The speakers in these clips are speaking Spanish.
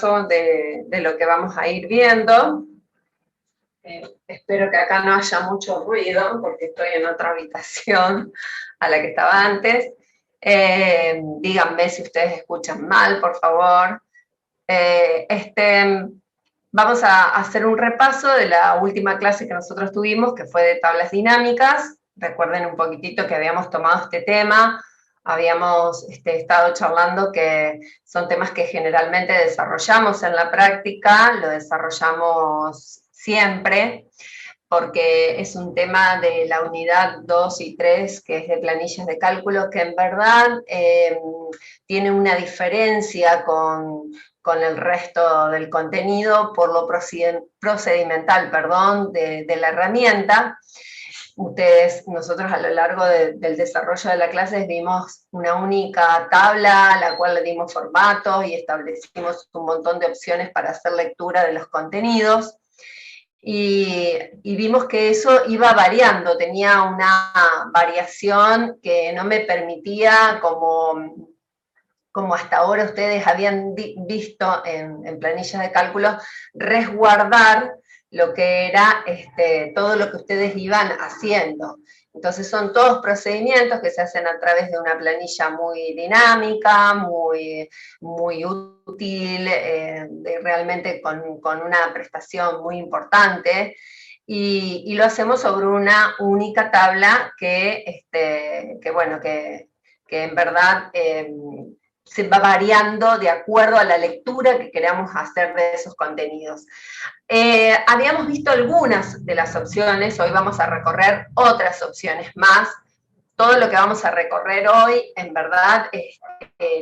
repaso de lo que vamos a ir viendo. Espero que acá no haya mucho ruido, porque estoy en otra habitación a la que estaba antes. Díganme si ustedes escuchan mal, por favor. Vamos a hacer un repaso de la última clase que nosotros tuvimos, que fue de tablas dinámicas. Recuerden un poquitito que habíamos tomado este tema, habíamos estado charlando que son temas que generalmente desarrollamos en la práctica, lo desarrollamos siempre, porque es un tema de la unidad 2 y 3, que es de planillas de cálculo, que en verdad tiene una diferencia con el resto del contenido por lo procedimental, de la herramienta. Nosotros a lo largo del desarrollo de la clase vimos una única tabla a la cual le dimos formatos y establecimos un montón de opciones para hacer lectura de los contenidos. Y vimos que eso iba variando, tenía una variación que no me permitía, como hasta ahora ustedes habían visto en planillas de cálculo, resguardar lo que era todo lo que ustedes iban haciendo. Entonces son todos procedimientos que se hacen a través de una planilla muy dinámica, muy útil, realmente con una prestación muy importante, y lo hacemos sobre una única tabla que en verdad se va variando de acuerdo a la lectura que queramos hacer de esos contenidos. Habíamos visto algunas de las opciones, hoy vamos a recorrer otras opciones más. Todo lo que vamos a recorrer hoy, en verdad,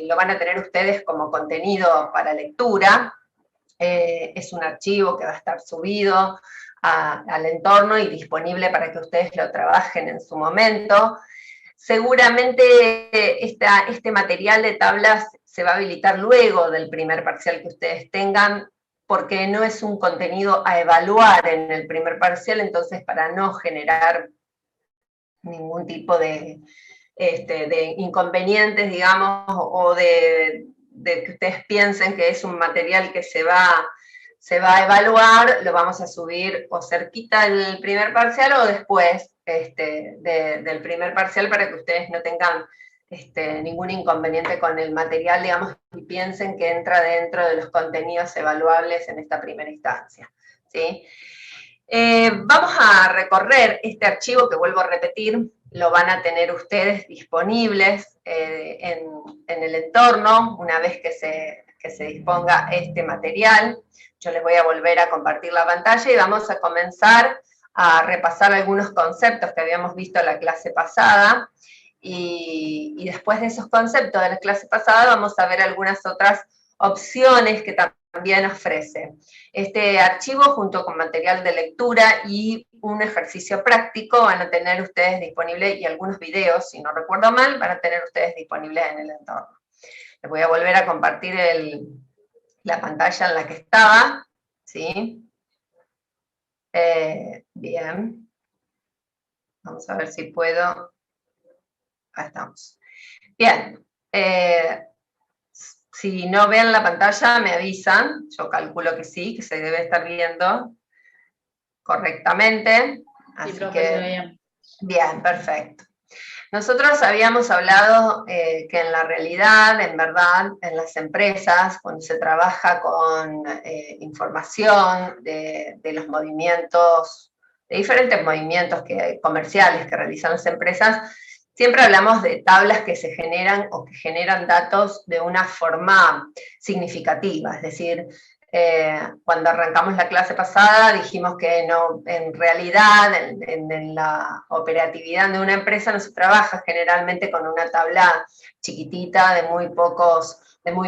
lo van a tener ustedes como contenido para lectura. Es un archivo que va a estar subido al entorno y disponible para que ustedes lo trabajen en su momento. Seguramente este material de tablas se va a habilitar luego del primer parcial que ustedes tengan, porque no es un contenido a evaluar en el primer parcial, entonces para no generar ningún tipo de inconvenientes, digamos, o de que ustedes piensen que es un material que se va a evaluar, lo vamos a subir o cerquita del primer parcial o después del primer parcial, para que ustedes no tengan ningún inconveniente con el material, digamos, y piensen que entra dentro de los contenidos evaluables en esta primera instancia, ¿sí? Vamos a recorrer este archivo que, vuelvo a repetir, lo van a tener ustedes disponibles en el entorno una vez que se disponga este material. Yo les voy a volver a compartir la pantalla y vamos a comenzar a repasar algunos conceptos que habíamos visto en la clase pasada, y después de esos conceptos de la clase pasada vamos a ver algunas otras opciones que también ofrece. Este archivo, junto con material de lectura y un ejercicio práctico, van a tener ustedes disponible, y algunos videos, si no recuerdo mal, van a tener ustedes disponibles en el entorno. Les voy a volver a compartir la pantalla en la que estaba, ¿sí? Bien. Vamos a ver si puedo. Ahí estamos. Bien. Si no ven la pantalla, me avisan. Yo calculo que sí, que se debe estar viendo correctamente. Así que, bien, perfecto. Nosotros habíamos hablado que en la realidad, en verdad, en las empresas, cuando se trabaja con información de los movimientos, de diferentes movimientos comerciales que realizan las empresas, siempre hablamos de tablas que se generan o que generan datos de una forma significativa, es decir, cuando arrancamos la clase pasada dijimos que no, en realidad en la operatividad de una empresa no se trabaja generalmente con una tabla chiquitita de muy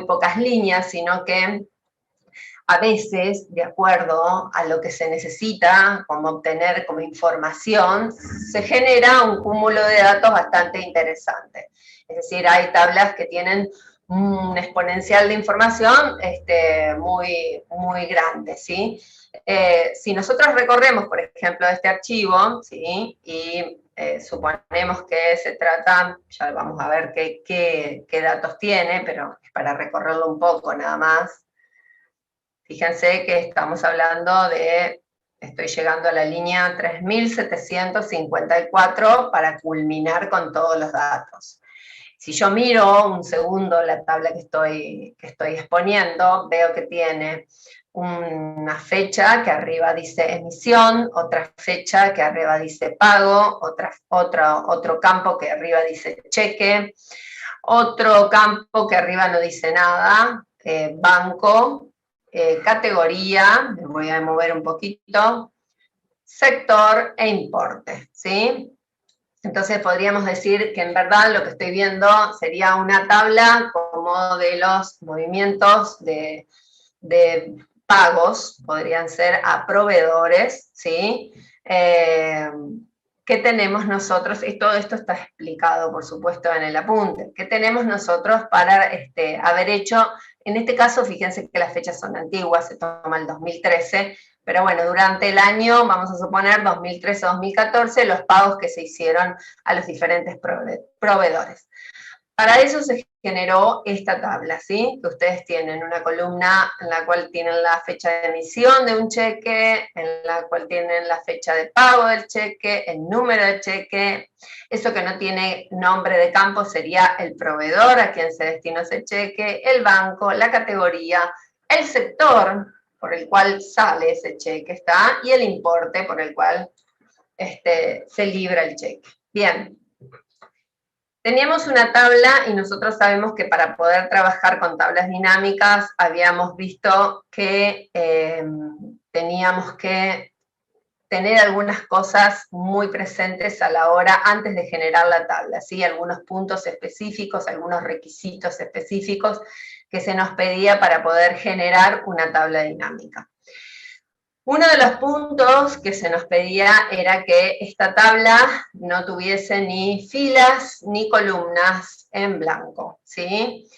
pocas líneas, sino que a veces, de acuerdo a lo que se necesita como obtener como información, se genera un cúmulo de datos bastante interesante. Es decir, hay tablas que tienen un exponencial de información muy grande, ¿sí? Si nosotros recorremos, por ejemplo, este archivo, ¿sí? Y suponemos que se trata, ya vamos a ver qué datos tiene, pero es para recorrerlo un poco nada más. Fíjense que estamos hablando de, estoy llegando a la línea 3754 para culminar con todos los datos. Si yo miro un segundo la tabla que estoy exponiendo, veo que tiene una fecha que arriba dice emisión, otra fecha que arriba dice pago, otro campo que arriba dice cheque, otro campo que arriba no dice nada, banco, categoría, me voy a mover un poquito, sector e importe, ¿sí? Entonces podríamos decir que en verdad lo que estoy viendo sería una tabla como de los movimientos de pagos, podrían ser a proveedores, ¿sí? ¿Qué tenemos nosotros? Y todo esto está explicado, por supuesto, en el apunte. ¿Qué tenemos nosotros para haber hecho? En este caso, fíjense que las fechas son antiguas, se toma el 2013, pero bueno, durante el año, vamos a suponer 2013-2014, los pagos que se hicieron a los diferentes proveedores. Para eso se generó esta tabla, ¿sí? Que ustedes tienen una columna en la cual tienen la fecha de emisión de un cheque, en la cual tienen la fecha de pago del cheque, el número de cheque. Eso que no tiene nombre de campo sería el proveedor a quien se destinó ese cheque, el banco, la categoría, el sector por el cual sale ese cheque, ¿está? Y el importe por el cual se libra el cheque. Bien. Teníamos una tabla y nosotros sabemos que para poder trabajar con tablas dinámicas habíamos visto que teníamos que tener algunas cosas muy presentes a la hora antes de generar la tabla, ¿sí? Algunos puntos específicos, algunos requisitos específicos que se nos pedía para poder generar una tabla dinámica. Uno de los puntos que se nos pedía era que esta tabla no tuviese ni filas ni columnas en blanco, ¿sí?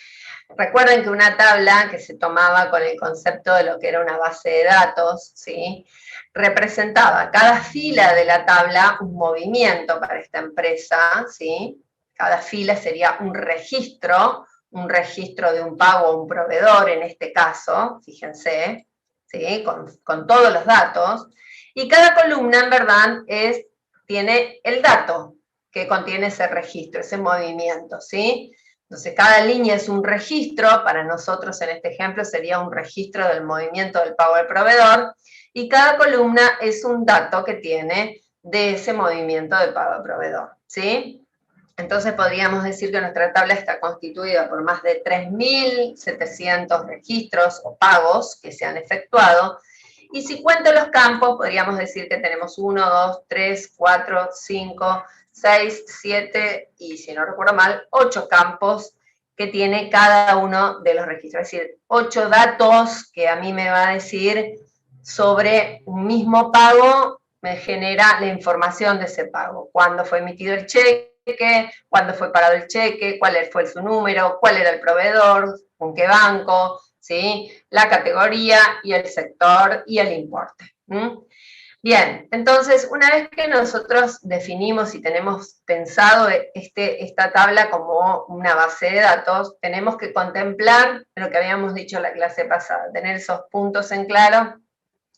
Recuerden que una tabla que se tomaba con el concepto de lo que era una base de datos, ¿sí? Representaba cada fila de la tabla un movimiento para esta empresa, ¿sí? Cada fila sería un registro de un pago a un proveedor en este caso, fíjense, ¿sí? Con todos los datos, y cada columna en verdad tiene el dato que contiene ese registro, ese movimiento, ¿sí? Entonces cada línea es un registro, para nosotros en este ejemplo sería un registro del movimiento del pago al proveedor, y cada columna es un dato que tiene de ese movimiento de pago al proveedor, ¿sí? Entonces podríamos decir que nuestra tabla está constituida por más de 3.700 registros o pagos que se han efectuado, y si cuento los campos, podríamos decir que tenemos 1, 2, 3, 4, 5, 6, 7 y, si no recuerdo mal, 8 campos que tiene cada uno de los registros. Es decir, 8 datos que a mí me va a decir sobre un mismo pago, me genera la información de ese pago. Cuándo fue emitido el cheque, cuándo fue parado el cheque, cuál fue su número, cuál era el proveedor, con qué banco, ¿sí? La categoría y el sector y el importe. Bien, entonces una vez que nosotros definimos y tenemos pensado esta tabla como una base de datos, tenemos que contemplar lo que habíamos dicho en la clase pasada, tener esos puntos en claro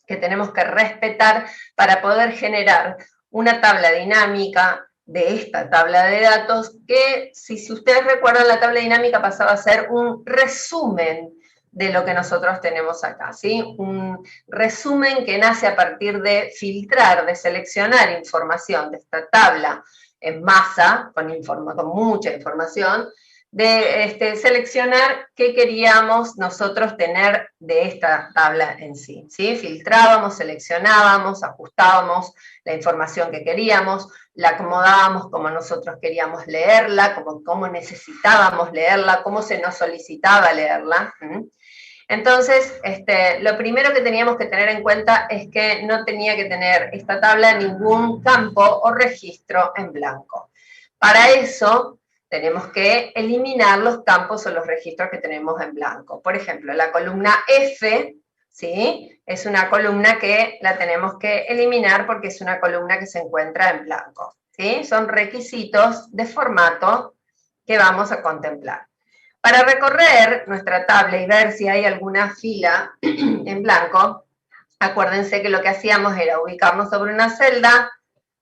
que tenemos que respetar para poder generar una tabla dinámica de esta tabla de datos que, si ustedes recuerdan, la tabla dinámica pasaba a ser un resumen de lo que nosotros tenemos acá, ¿sí? Un resumen que nace a partir de filtrar, de seleccionar información de esta tabla en masa, con mucha información, de seleccionar qué queríamos nosotros tener de esta tabla en sí, ¿sí? Filtrábamos, seleccionábamos, ajustábamos la información que queríamos, la acomodábamos como nosotros queríamos leerla, como necesitábamos leerla, cómo se nos solicitaba leerla. Entonces, lo primero que teníamos que tener en cuenta es que no tenía que tener esta tabla ningún campo o registro en blanco. Para eso, tenemos que eliminar los campos o los registros que tenemos en blanco. Por ejemplo, la columna F, ¿sí? Es una columna que la tenemos que eliminar porque es una columna que se encuentra en blanco, ¿sí? Son requisitos de formato que vamos a contemplar. Para recorrer nuestra tabla y ver si hay alguna fila en blanco, acuérdense que lo que hacíamos era ubicarnos sobre una celda.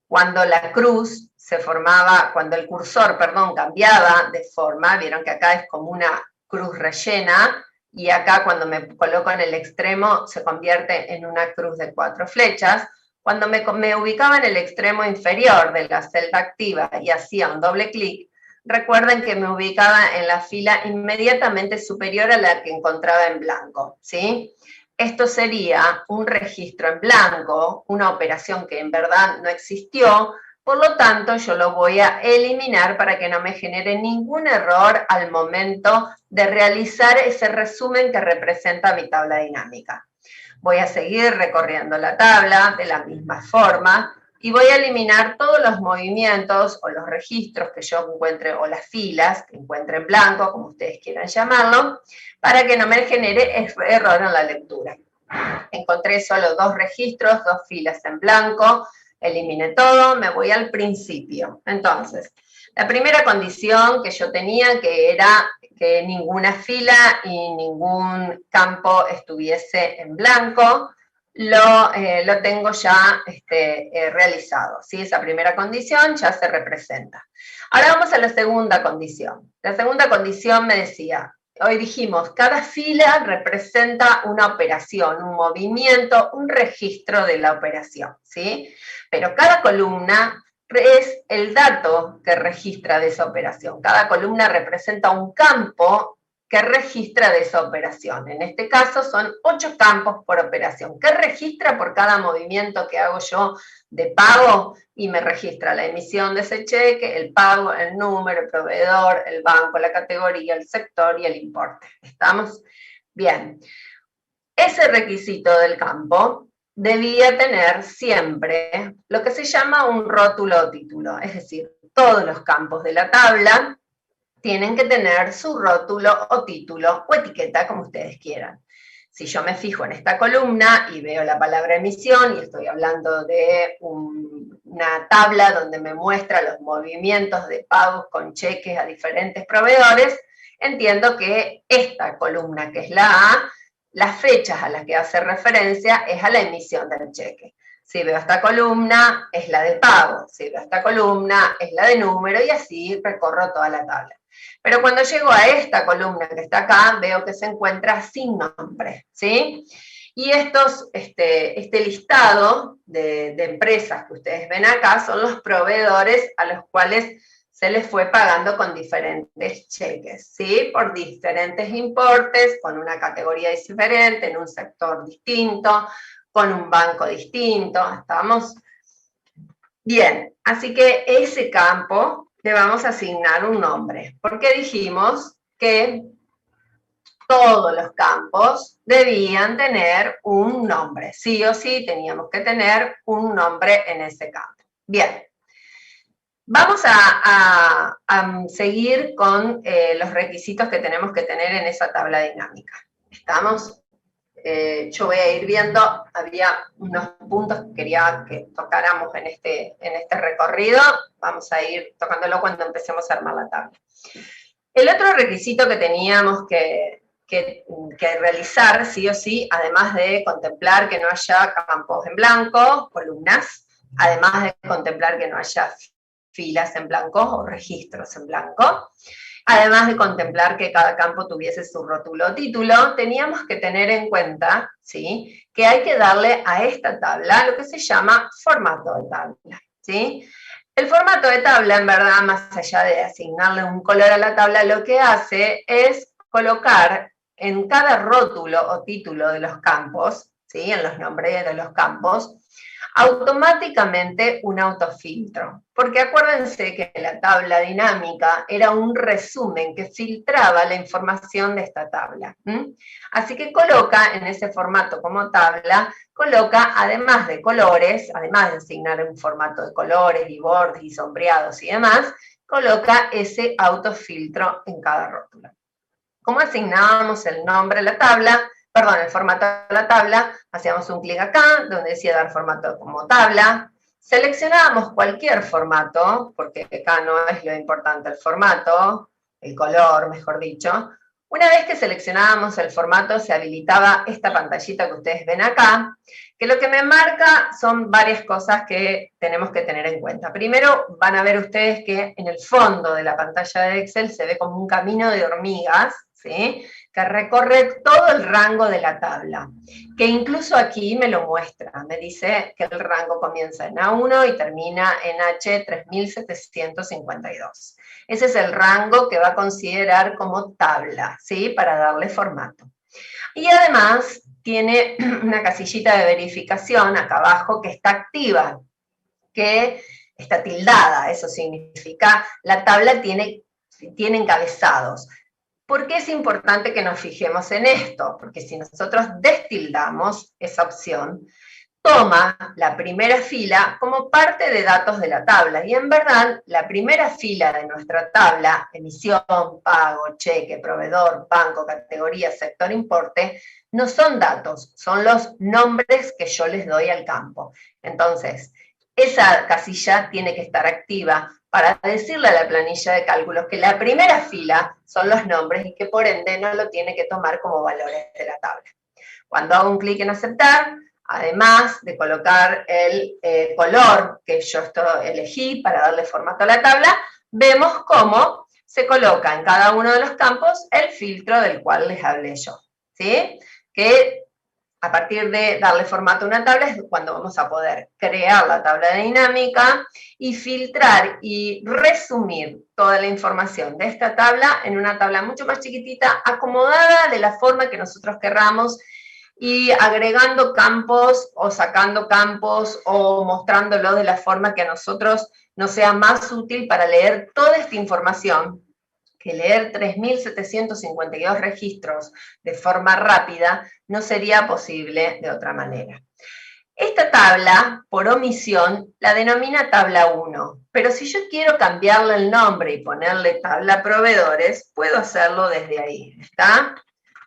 Cuando la cruz se formaba, cuando el cursor, perdón, cambiaba de forma, vieron que acá es como una cruz rellena, y acá cuando me coloco en el extremo se convierte en una cruz de 4 flechas. Cuando me ubicaba en el extremo inferior de la celda activa y hacía un doble clic, recuerden que me ubicaba en la fila inmediatamente superior a la que encontraba en blanco, ¿sí? Esto sería un registro en blanco, una operación que en verdad no existió, por lo tanto yo lo voy a eliminar para que no me genere ningún error al momento de realizar ese resumen que representa mi tabla dinámica. Voy a seguir recorriendo la tabla de la misma forma y voy a eliminar todos los movimientos o los registros que yo encuentre, o las filas que encuentre en blanco, como ustedes quieran llamarlo, para que no me genere error en la lectura. Encontré solo 2 registros, 2 filas en blanco, eliminé todo, me voy al principio. Entonces, la primera condición que yo tenía, que era que ninguna fila y ningún campo estuviese en blanco, lo tengo ya realizado, ¿sí? Esa primera condición ya se representa. Ahora vamos a la segunda condición. La segunda condición me decía, hoy dijimos, cada fila representa una operación, un movimiento, un registro de la operación, ¿sí? Pero cada columna es el dato que registra de esa operación. Cada columna representa un campo que registra de esa operación. En este caso son 8 campos por operación. ¿Qué registra por cada movimiento que hago yo de pago? Y me registra la emisión de ese cheque, el pago, el número, el proveedor, el banco, la categoría, el sector y el importe. ¿Estamos? Bien. Ese requisito del campo debía tener siempre lo que se llama un rótulo o título, es decir, todos los campos de la tabla tienen que tener su rótulo o título o etiqueta, como ustedes quieran. Si yo me fijo en esta columna y veo la palabra emisión y estoy hablando de una tabla donde me muestra los movimientos de pagos con cheques a diferentes proveedores, entiendo que esta columna, que es la A, las fechas a las que hace referencia es a la emisión del cheque. Si veo esta columna, es la de pago. Si veo esta columna, es la de número, y así recorro toda la tabla. Pero cuando llego a esta columna que está acá, veo que se encuentra sin nombre, ¿sí? Y este listado de empresas que ustedes ven acá son los proveedores a los cuales se les fue pagando con diferentes cheques, ¿sí? Por diferentes importes, con una categoría diferente, en un sector distinto, con un banco distinto. ¿Estamos? Bien, así que ese campo le vamos a asignar un nombre, porque dijimos que todos los campos debían tener un nombre. Sí o sí teníamos que tener un nombre en ese campo. Bien. Vamos a seguir con los requisitos que tenemos que tener en esa tabla dinámica. ¿Estamos? Yo voy a ir viendo, había unos puntos que quería que tocáramos en este recorrido. Vamos a ir tocándolo cuando empecemos a armar la tabla. El otro requisito que teníamos que realizar, sí o sí, además de contemplar que no haya campos en blanco, columnas, además de contemplar que no haya filas en blanco o registros en blanco, además de contemplar que cada campo tuviese su rótulo o título, teníamos que tener en cuenta, ¿sí?, que hay que darle a esta tabla lo que se llama formato de tabla, ¿sí? El formato de tabla, en verdad, más allá de asignarle un color a la tabla, lo que hace es colocar en cada rótulo o título de los campos, ¿sí?, en los nombres de los campos, automáticamente un autofiltro. Porque acuérdense que la tabla dinámica era un resumen que filtraba la información de esta tabla. Así que coloca en ese formato como tabla, coloca además de colores, además de asignar un formato de colores y bordes y sombreados y demás, coloca ese autofiltro en cada rótulo. ¿Cómo asignábamos el nombre a la tabla? Perdón, el formato de la tabla, hacíamos un clic acá, donde decía dar formato como tabla, seleccionábamos cualquier formato, porque acá no es lo importante el formato, el color, mejor dicho. Una vez que seleccionábamos el formato, se habilitaba esta pantallita que ustedes ven acá, que lo que me marca son varias cosas que tenemos que tener en cuenta. Primero, van a ver ustedes que en el fondo de la pantalla de Excel se ve como un camino de hormigas, ¿sí?, que recorre todo el rango de la tabla, que incluso aquí me lo muestra, me dice que el rango comienza en A1 y termina en H3752. Ese es el rango que va a considerar como tabla, ¿sí?, para darle formato. Y además tiene una casillita de verificación acá abajo que está activa, que está tildada, eso significa la tabla tiene encabezados. ¿Por qué es importante que nos fijemos en esto? Porque si nosotros destildamos esa opción, toma la primera fila como parte de datos de la tabla. Y en verdad, la primera fila de nuestra tabla, emisión, pago, cheque, proveedor, banco, categoría, sector, importe, no son datos, son los nombres que yo les doy al campo. Entonces, esa casilla tiene que estar activa para decirle a la planilla de cálculos que la primera fila son los nombres y que por ende no lo tiene que tomar como valores de la tabla. Cuando hago un clic en aceptar, además de colocar el color que yo elegí para darle formato a la tabla, vemos cómo se coloca en cada uno de los campos el filtro del cual les hablé yo, ¿sí? Que a partir de darle formato a una tabla es cuando vamos a poder crear la tabla dinámica y filtrar y resumir toda la información de esta tabla en una tabla mucho más chiquitita, acomodada de la forma que nosotros querramos, y agregando campos o sacando campos o mostrándolo de la forma que a nosotros nos sea más útil para leer toda esta información, que leer 3.752 registros de forma rápida no sería posible de otra manera. Esta tabla, por omisión, la denomina tabla 1, pero si yo quiero cambiarle el nombre y ponerle tabla proveedores, puedo hacerlo desde ahí, ¿está?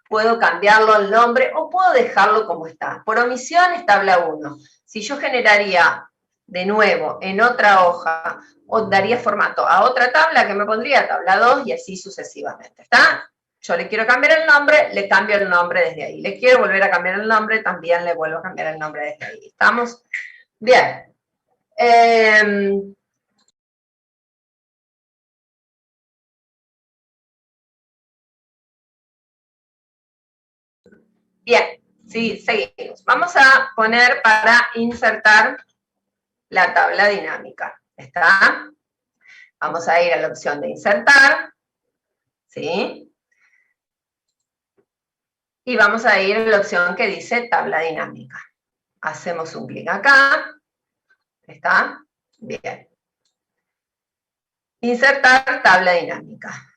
Puedo cambiarlo el nombre o puedo dejarlo como está. Por omisión es tabla 1. Si yo generaría de nuevo en otra hoja o daría formato a otra tabla, que me pondría tabla 2 y así sucesivamente, ¿está? Yo le quiero cambiar el nombre, le cambio el nombre desde ahí. Le quiero volver a cambiar el nombre, también le vuelvo a cambiar el nombre desde ahí. ¿Estamos? Bien. Bien, sí, seguimos. Vamos a poner para insertar la tabla dinámica. ¿Está? Vamos a ir a la opción de insertar, ¿sí? Y vamos a ir a la opción que dice tabla dinámica. Hacemos un clic acá. ¿Está? Bien. Insertar tabla dinámica.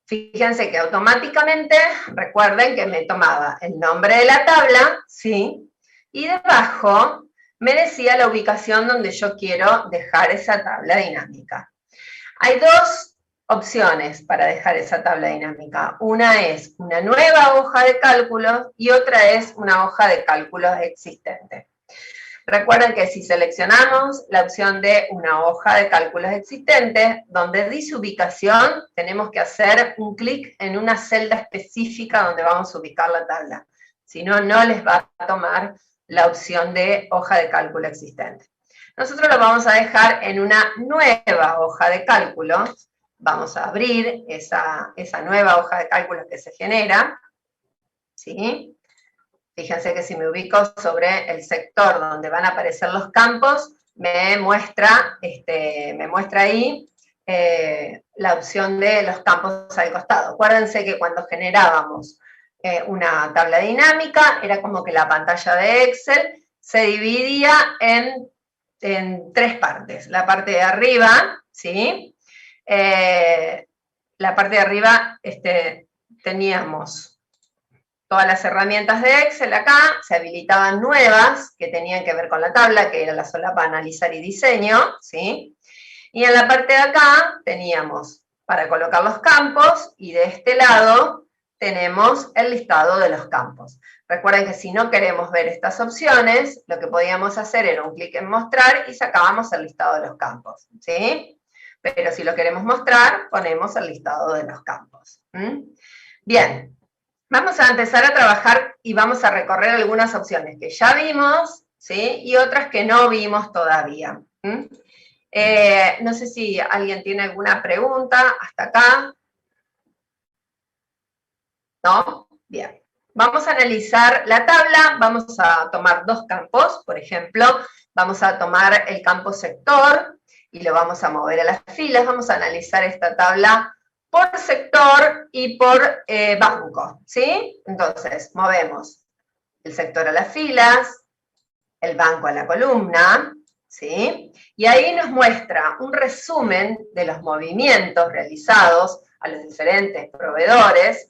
Fíjense que automáticamente, recuerden que me tomaba el nombre de la tabla, ¿sí? Y debajo me decía la ubicación donde yo quiero dejar esa tabla dinámica. Hay dos opciones para dejar esa tabla dinámica. Una es una nueva hoja de cálculos y otra es una hoja de cálculos existente. Recuerden que si seleccionamos la opción de una hoja de cálculos existente, donde dice ubicación, tenemos que hacer un clic en una celda específica donde vamos a ubicar la tabla. Si no, no les va a tomar la opción de hoja de cálculo existente. Nosotros lo vamos a dejar en una nueva hoja de cálculos. Vamos a abrir esa nueva hoja de cálculos que se genera, ¿sí? Fíjense que si me ubico sobre el sector donde van a aparecer los campos, me muestra ahí la opción de los campos al costado. Acuérdense que cuando generábamos una tabla dinámica, era como que la pantalla de Excel se dividía en tres partes. La parte de arriba, ¿sí? La parte de arriba teníamos todas las herramientas de Excel acá, se habilitaban nuevas que tenían que ver con la tabla, que era la solapa analizar y diseño, ¿sí? Y en la parte de acá teníamos para colocar los campos y de este lado tenemos el listado de los campos. Recuerden que si no queremos ver estas opciones, lo que podíamos hacer era un clic en mostrar y sacábamos el listado de los campos, ¿sí? pero si lo queremos mostrar, ponemos el listado de los campos. Bien, vamos a empezar a trabajar y vamos a recorrer algunas opciones que ya vimos, ¿sí? Y otras que no vimos todavía. No sé si alguien tiene alguna pregunta hasta acá. ¿No? Bien. Vamos a analizar la tabla, vamos a tomar dos campos, por ejemplo, vamos a tomar el campo sector y lo vamos a mover a las filas, vamos a analizar esta tabla por sector y por banco, ¿sí? Entonces, movemos el sector a las filas, el banco a la columna, ¿sí? Y ahí nos muestra un resumen de los movimientos realizados a los diferentes proveedores,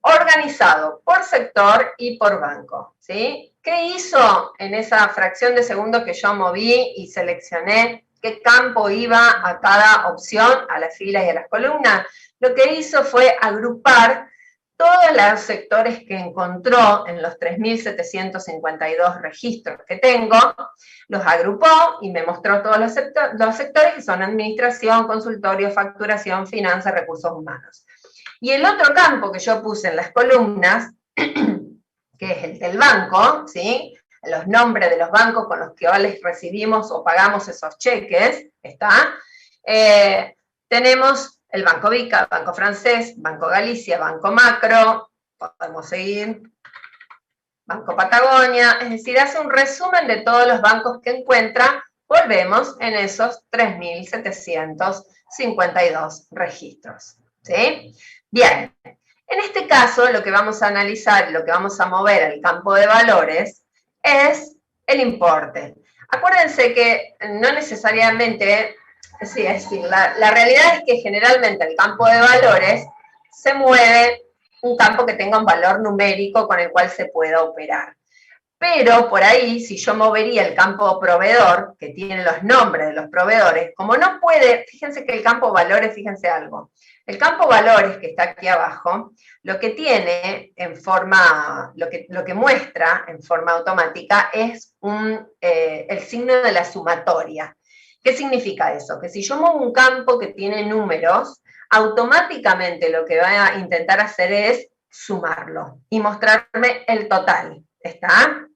organizado por sector y por banco, ¿sí? ¿Qué hizo en esa fracción de segundo que yo moví y seleccioné qué campo iba a cada opción, a las filas y a las columnas? Lo que hizo fue agrupar todos los sectores que encontró en los 3.752 registros que tengo, los agrupó y me mostró todos los sectores que son administración, consultorio, facturación, finanzas, recursos humanos. Y el otro campo que yo puse en las columnas, que es el del banco, ¿sí? Los nombres de los bancos con los que recibimos o pagamos esos cheques, ¿está? Tenemos el Banco Vica, Banco Francés, Banco Galicia, Banco Macro, podemos seguir, Banco Patagonia, es decir, hace un resumen de todos los bancos que encuentra, volvemos en esos 3.752 registros, ¿sí? Bien, en este caso lo que vamos a analizar, lo que vamos a mover al campo de valores es el importe. Acuérdense que no necesariamente, sí, es decir, la realidad es que generalmente el campo de valores se mueve un campo que tenga un valor numérico con el cual se pueda operar. Pero por ahí, si yo movería el campo proveedor, que tiene los nombres de los proveedores, como no puede, fíjense que el campo valores, fíjense algo, el campo valores que está aquí abajo, lo que tiene en forma, lo que muestra en forma automática es el signo de la sumatoria. ¿Qué significa eso? Que si yo muevo un campo que tiene números, automáticamente lo que va a intentar hacer es sumarlo y mostrarme el total. ¿Está?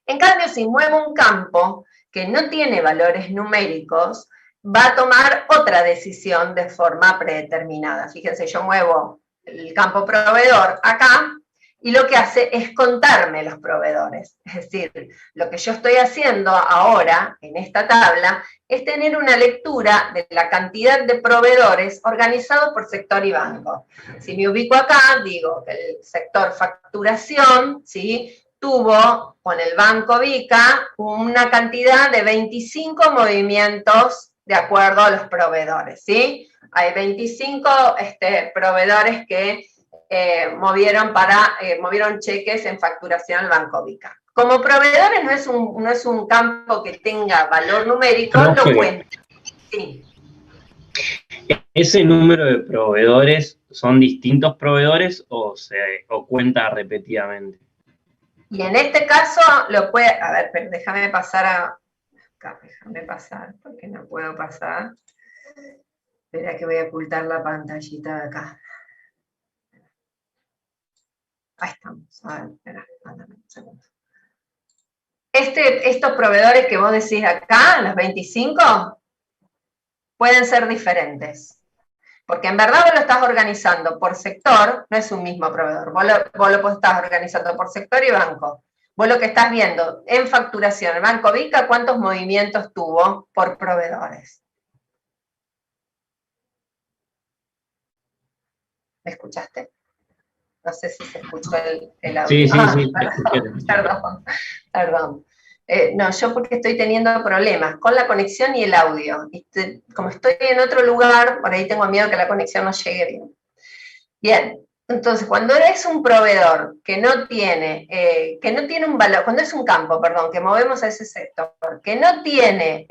En cambio, si muevo un campo que no tiene valores numéricos, va a tomar otra decisión de forma predeterminada. Fíjense, yo muevo el campo proveedor acá y lo que hace es contarme los proveedores. Es decir, lo que yo estoy haciendo ahora en esta tabla es tener una lectura de la cantidad de proveedores organizados por sector y banco. Si me ubico acá, digo que el sector facturación, ¿sí?, tuvo con el Banco Vica una cantidad de 25 movimientos de acuerdo a los proveedores, ¿sí? Hay 25 proveedores que movieron cheques en facturación al Banco Vica. Como proveedores no es un campo que tenga valor numérico, lo cuenta. Sí. ¿Ese número de proveedores son distintos proveedores o cuenta repetidamente? Y en este caso lo puede, a ver, pero déjame pasar acá, déjame pasar, porque no puedo pasar. Espera que voy a ocultar la pantallita de acá. Ahí estamos, a ver, espera, mándame un segundo. Estos proveedores que vos decís acá, los 25, pueden ser diferentes. Porque en verdad vos lo estás organizando por sector, no es un mismo proveedor. Vos lo estás organizando por sector y banco. Vos lo que estás viendo en facturación, el Banco Vica, ¿cuántos movimientos tuvo por proveedores? ¿Me escuchaste? No sé si se escuchó el audio. Sí. Perdón. No, yo porque estoy teniendo problemas con la conexión y el audio. Como estoy en otro lugar, por ahí tengo miedo que la conexión no llegue bien. Bien, entonces cuando eres un proveedor que no tiene un valor, cuando es un campo, perdón, que movemos a ese sector, que no tiene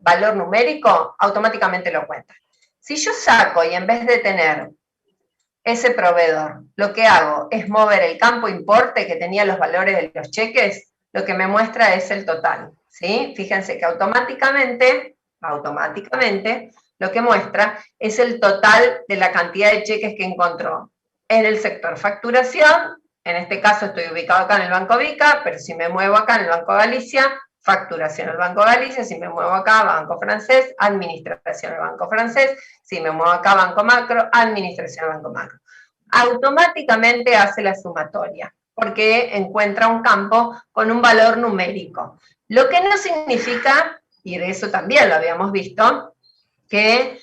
valor numérico, automáticamente lo cuenta. Si yo saco y en vez de tener ese proveedor, lo que hago es mover el campo importe que tenía los valores de los cheques, lo que me muestra es el total, ¿sí? Fíjense que automáticamente automáticamente lo que muestra es el total de la cantidad de cheques que encontró en el sector facturación. En este caso estoy ubicado acá en el Banco Vica, pero si me muevo acá en el Banco Galicia, facturación al Banco Galicia. Si me muevo acá, Banco Francés, administración al Banco Francés. Si me muevo acá, Banco Macro, administración al Banco Macro. Automáticamente hace la sumatoria, porque encuentra un campo con un valor numérico. Lo que no significa, y de eso también lo habíamos visto, que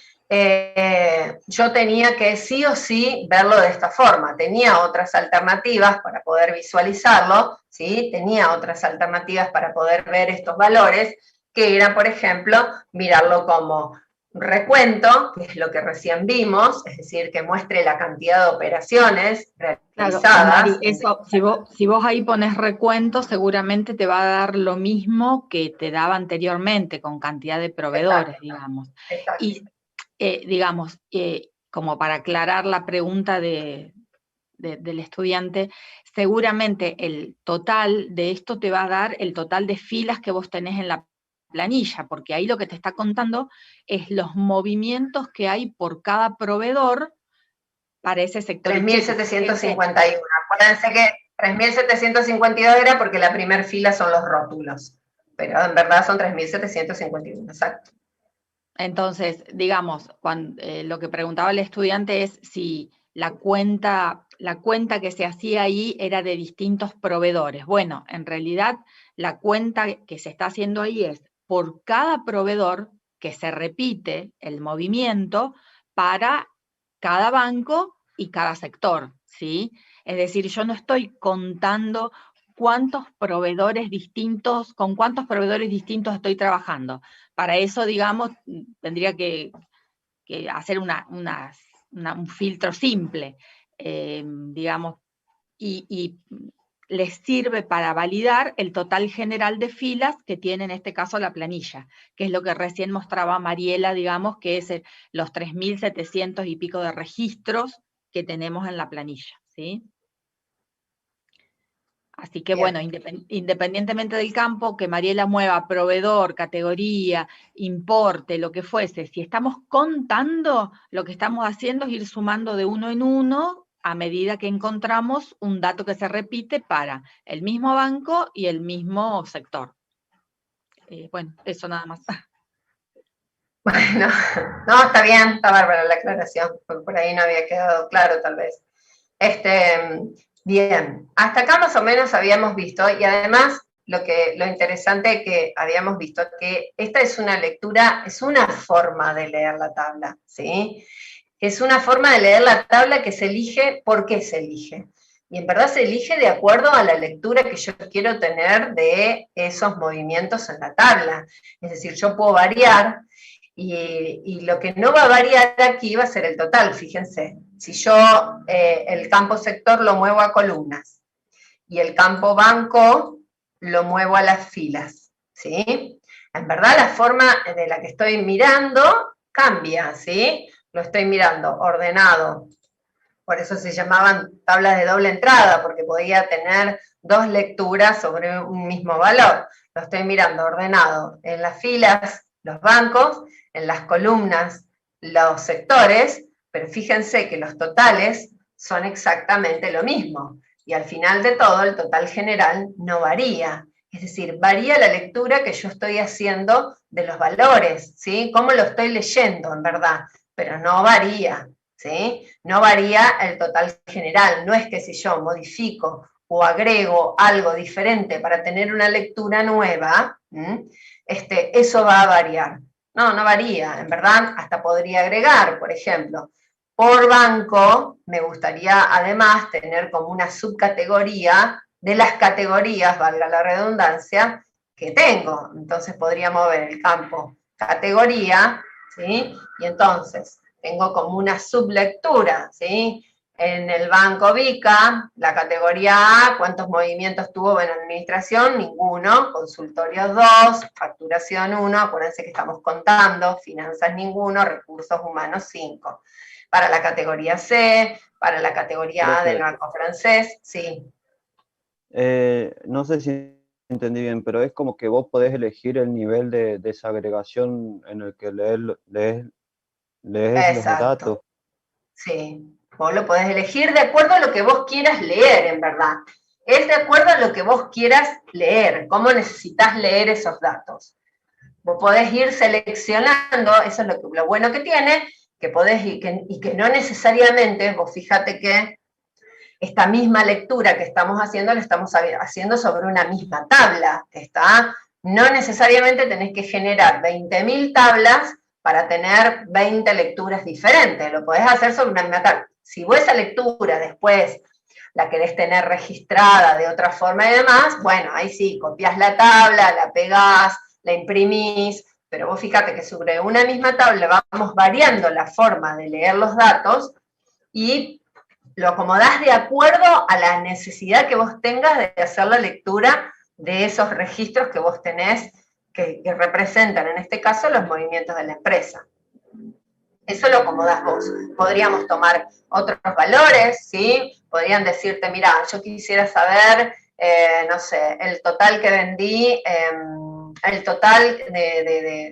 yo tenía que sí o sí verlo de esta forma. Tenía otras alternativas para poder visualizarlo, ¿sí? Tenía otras alternativas para poder ver estos valores, que eran, por ejemplo, mirarlo como recuento, que es lo que recién vimos, es decir, que muestre la cantidad de operaciones realizadas. Claro, Mari, eso, si vos ahí pones recuento, seguramente te va a dar lo mismo que te daba anteriormente, con cantidad de proveedores, exacto, digamos. Exacto. Y, digamos, como para aclarar la pregunta del estudiante, seguramente el total de esto te va a dar el total de filas que vos tenés en la planilla, porque ahí lo que te está contando es los movimientos que hay por cada proveedor para ese sector. 3.751. Acuérdense que 3.752 era porque la primera fila son los rótulos, pero en verdad son 3.751, exacto. Entonces, digamos, lo que preguntaba el estudiante es si la cuenta que se hacía ahí era de distintos proveedores. Bueno, en realidad la cuenta que se está haciendo ahí es por cada proveedor que se repite el movimiento para cada banco y cada sector, ¿sí? Es decir, yo no estoy contando con cuántos proveedores distintos estoy trabajando. Para eso, digamos, tendría que hacer un filtro simple, digamos, y les sirve para validar el total general de filas que tiene en este caso la planilla, que es lo que recién mostraba Mariela, digamos, que es los 3.700 y pico de registros que tenemos en la planilla, ¿sí? Así que bueno, independientemente del campo, que Mariela mueva proveedor, categoría, importe, lo que fuese, si estamos contando, lo que estamos haciendo es ir sumando de uno en uno a medida que encontramos un dato que se repite para el mismo banco y el mismo sector. Bueno, eso nada más. Bueno, no, está bien, está bárbara la aclaración, porque por ahí no había quedado claro tal vez. Bien, hasta acá más o menos habíamos visto, y además lo interesante que habíamos visto, que esta es una lectura, es una forma de leer la tabla, ¿sí? Es una forma de leer la tabla que se elige, ¿por qué se elige? Y en verdad se elige de acuerdo a la lectura que yo quiero tener de esos movimientos en la tabla. Es decir, yo puedo variar, y lo que no va a variar aquí va a ser el total, fíjense. Si yo el campo sector lo muevo a columnas y el campo banco lo muevo a las filas, ¿sí? En verdad la forma de la que estoy mirando cambia, ¿sí? Lo estoy mirando ordenado. Por eso se llamaban tablas de doble entrada, porque podía tener dos lecturas sobre un mismo valor. Lo estoy mirando ordenado en las filas, los bancos, en las columnas, los sectores, pero fíjense que los totales son exactamente lo mismo. Y al final de todo, el total general no varía. Es decir, varía la lectura que yo estoy haciendo de los valores, ¿sí? Cómo lo estoy leyendo, en verdad, pero no varía, ¿sí? No varía el total general. No es que si yo modifico o agrego algo diferente para tener una lectura nueva, eso va a variar. No, no varía. En verdad, hasta podría agregar, por ejemplo, por banco, me gustaría además tener como una subcategoría de las categorías, valga la redundancia, que tengo. Entonces podría mover el campo categoría, ¿sí? Y entonces tengo como una sublectura, ¿sí? En el Banco Vica, la categoría A, ¿cuántos movimientos tuvo en administración? Ninguno. Consultorios 2, facturación 1, acuérdense que estamos contando, finanzas ninguno, recursos humanos 5. Para la categoría C, para la categoría A del Banco Francés, sí. No sé si entendí bien, pero es como que vos podés elegir el nivel de desagregación en el que lees los datos. Exacto, sí. Vos lo podés elegir de acuerdo a lo que vos quieras leer, en verdad. Es de acuerdo a lo que vos quieras leer, cómo necesitas leer esos datos. Vos podés ir seleccionando, eso es lo bueno que tiene, que podés y que no necesariamente, vos fíjate que esta misma lectura que estamos haciendo la estamos haciendo sobre una misma tabla, ¿está? No necesariamente tenés que generar 20.000 tablas para tener 20 lecturas diferentes, lo podés hacer sobre una misma tabla. Si vos esa lectura después la querés tener registrada de otra forma y demás, bueno, ahí sí, copias la tabla, la pegás, la imprimís, pero vos fíjate que sobre una misma tabla vamos variando la forma de leer los datos y lo acomodás de acuerdo a la necesidad que vos tengas de hacer la lectura de esos registros que vos tenés, que representan en este caso los movimientos de la empresa. Eso lo acomodás vos. Podríamos tomar otros valores, ¿sí? Podrían decirte, mira, yo quisiera saber, no sé, el total que vendí, el total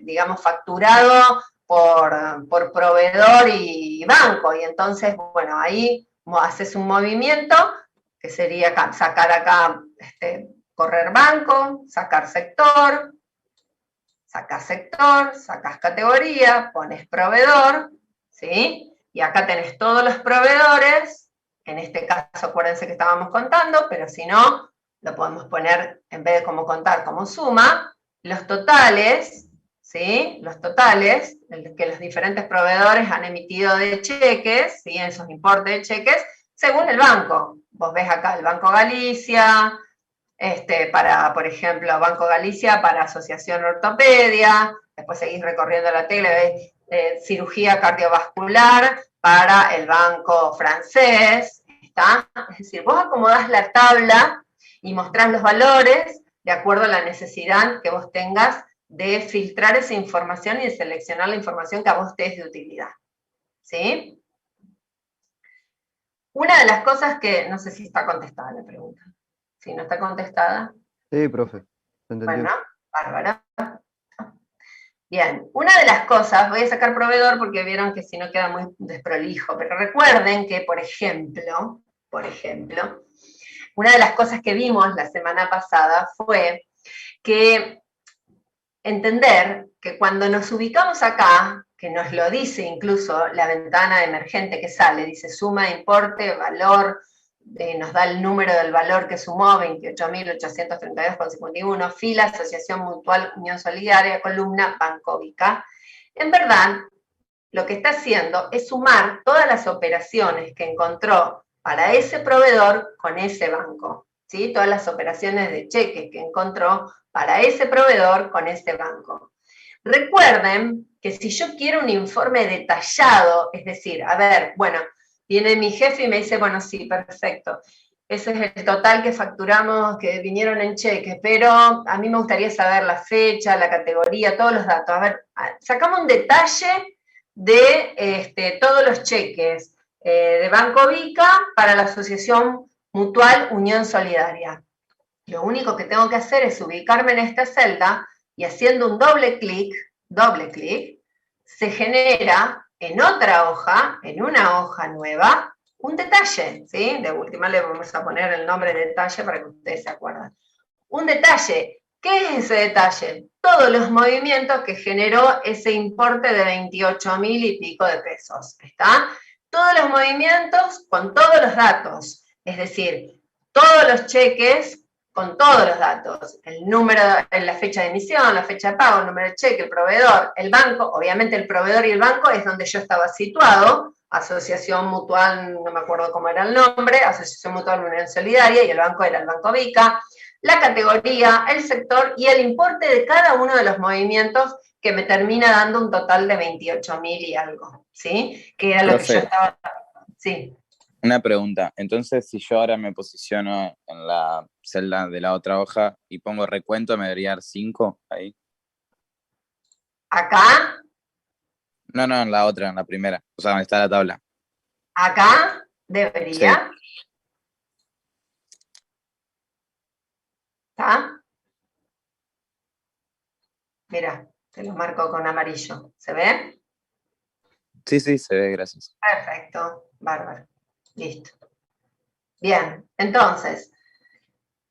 digamos, facturado por proveedor y banco. Y entonces, bueno, ahí haces un movimiento que sería sacar acá, correr banco, sacar sector, sacás categoría, pones proveedor, ¿sí? Y acá tenés todos los proveedores, en este caso acuérdense que estábamos contando, pero si no, lo podemos poner, en vez de como contar, como suma, los totales, ¿sí? Los totales que los diferentes proveedores han emitido de cheques, ¿sí? Esos importes de cheques, según el banco. Vos ves acá el Banco Galicia, para, por ejemplo, Banco Galicia para Asociación Ortopedia, después seguís recorriendo la tele, cirugía cardiovascular para el Banco Francés, ¿está? Es decir, vos acomodás la tabla y mostrás los valores de acuerdo a la necesidad que vos tengas de filtrar esa información y de seleccionar la información que a vos te es de utilidad, ¿sí? Una de las cosas que, no sé si está contestada la pregunta. Si no está contestada. Sí, profe, se entendió. Bueno, bárbaro. Bien, una de las cosas, voy a sacar proveedor porque vieron que si no queda muy desprolijo, pero recuerden que, por ejemplo, una de las cosas que vimos la semana pasada fue que entender que cuando nos ubicamos acá, que nos lo dice incluso la ventana emergente que sale, dice suma, importe, valor, nos da el número del valor que sumó, 28.832,51, fila, asociación mutual, unión solidaria, columna, Bancovica. En verdad, lo que está haciendo es sumar todas las operaciones que encontró para ese proveedor con ese banco, ¿sí? Todas las operaciones de cheques que encontró para ese proveedor con ese banco. Recuerden que si yo quiero un informe detallado, es decir, a ver, bueno, viene mi jefe y me dice, bueno, sí, perfecto, ese es el total que facturamos, que vinieron en cheques, pero a mí me gustaría saber la fecha, la categoría, todos los datos. A ver, sacamos un detalle de todos los cheques de Bancovica para la Asociación Mutual Unión Solidaria. Lo único que tengo que hacer es ubicarme en esta celda y haciendo un doble clic, se genera en otra hoja, en una hoja nueva, un detalle, ¿sí? De última le vamos a poner el nombre de detalle para que ustedes se acuerden. Un detalle. ¿Qué es ese detalle? Todos los movimientos que generó ese importe de 28.000 y pico de pesos, ¿está? Todos los movimientos con todos los datos, es decir, todos los cheques con todos los datos, el número, la fecha de emisión, la fecha de pago, el número de cheque, el proveedor, el banco, obviamente el proveedor y el banco es donde yo estaba situado, Asociación Mutual, no me acuerdo cómo era el nombre, Asociación Mutual Unión Solidaria, y el banco era el Bancovica, la categoría, el sector y el importe de cada uno de los movimientos que me termina dando un total de 28.000 y algo, ¿sí? Que era lo que yo estaba... Sí. Una pregunta, entonces si yo ahora me posiciono en la celda de la otra hoja y pongo recuento, ¿me debería dar 5 ahí? ¿Acá? No, en la otra, en la primera, o sea, donde está la tabla. ¿Acá? ¿Debería? Sí. ¿Está? Mira, te lo marco con amarillo. ¿Se ve? Sí, sí, se ve, gracias. Perfecto, bárbaro. Listo. Bien, entonces,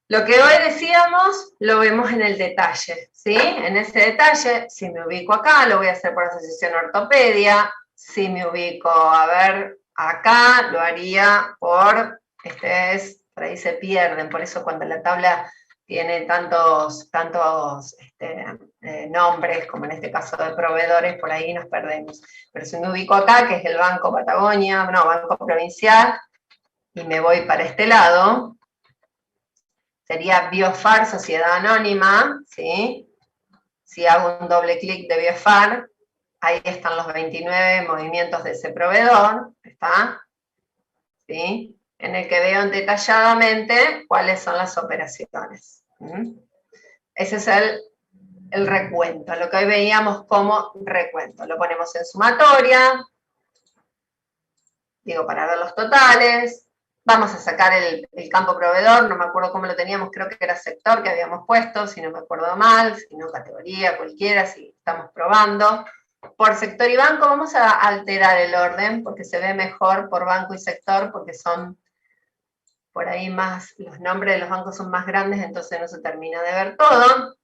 lo que hoy decíamos lo vemos en el detalle, ¿sí? En ese detalle, si me ubico acá, lo voy a hacer por asociación ortopedia. Si me ubico, a ver, acá, lo haría por, por ahí se pierden, por eso cuando la tabla tiene tantos nombres, como en este caso de proveedores, por ahí nos perdemos. Pero si me ubico acá, que es el Banco Patagonia, no, Banco Provincial, y me voy para este lado, sería Biofar, Sociedad Anónima, ¿sí? Si hago un doble clic de Biofar, ahí están los 29 movimientos de ese proveedor, ¿está? ¿Sí? En el que veo detalladamente cuáles son las operaciones. Ese es el recuento, lo que hoy veíamos como recuento. Lo ponemos en sumatoria, digo, para ver los totales. Vamos a sacar el campo proveedor, no me acuerdo cómo lo teníamos, creo que era sector que habíamos puesto, si no me acuerdo mal, si no categoría, cualquiera, si estamos probando. Por sector y banco vamos a alterar el orden, porque se ve mejor por banco y sector, porque son por ahí más, los nombres de los bancos son más grandes, entonces no se termina de ver todo.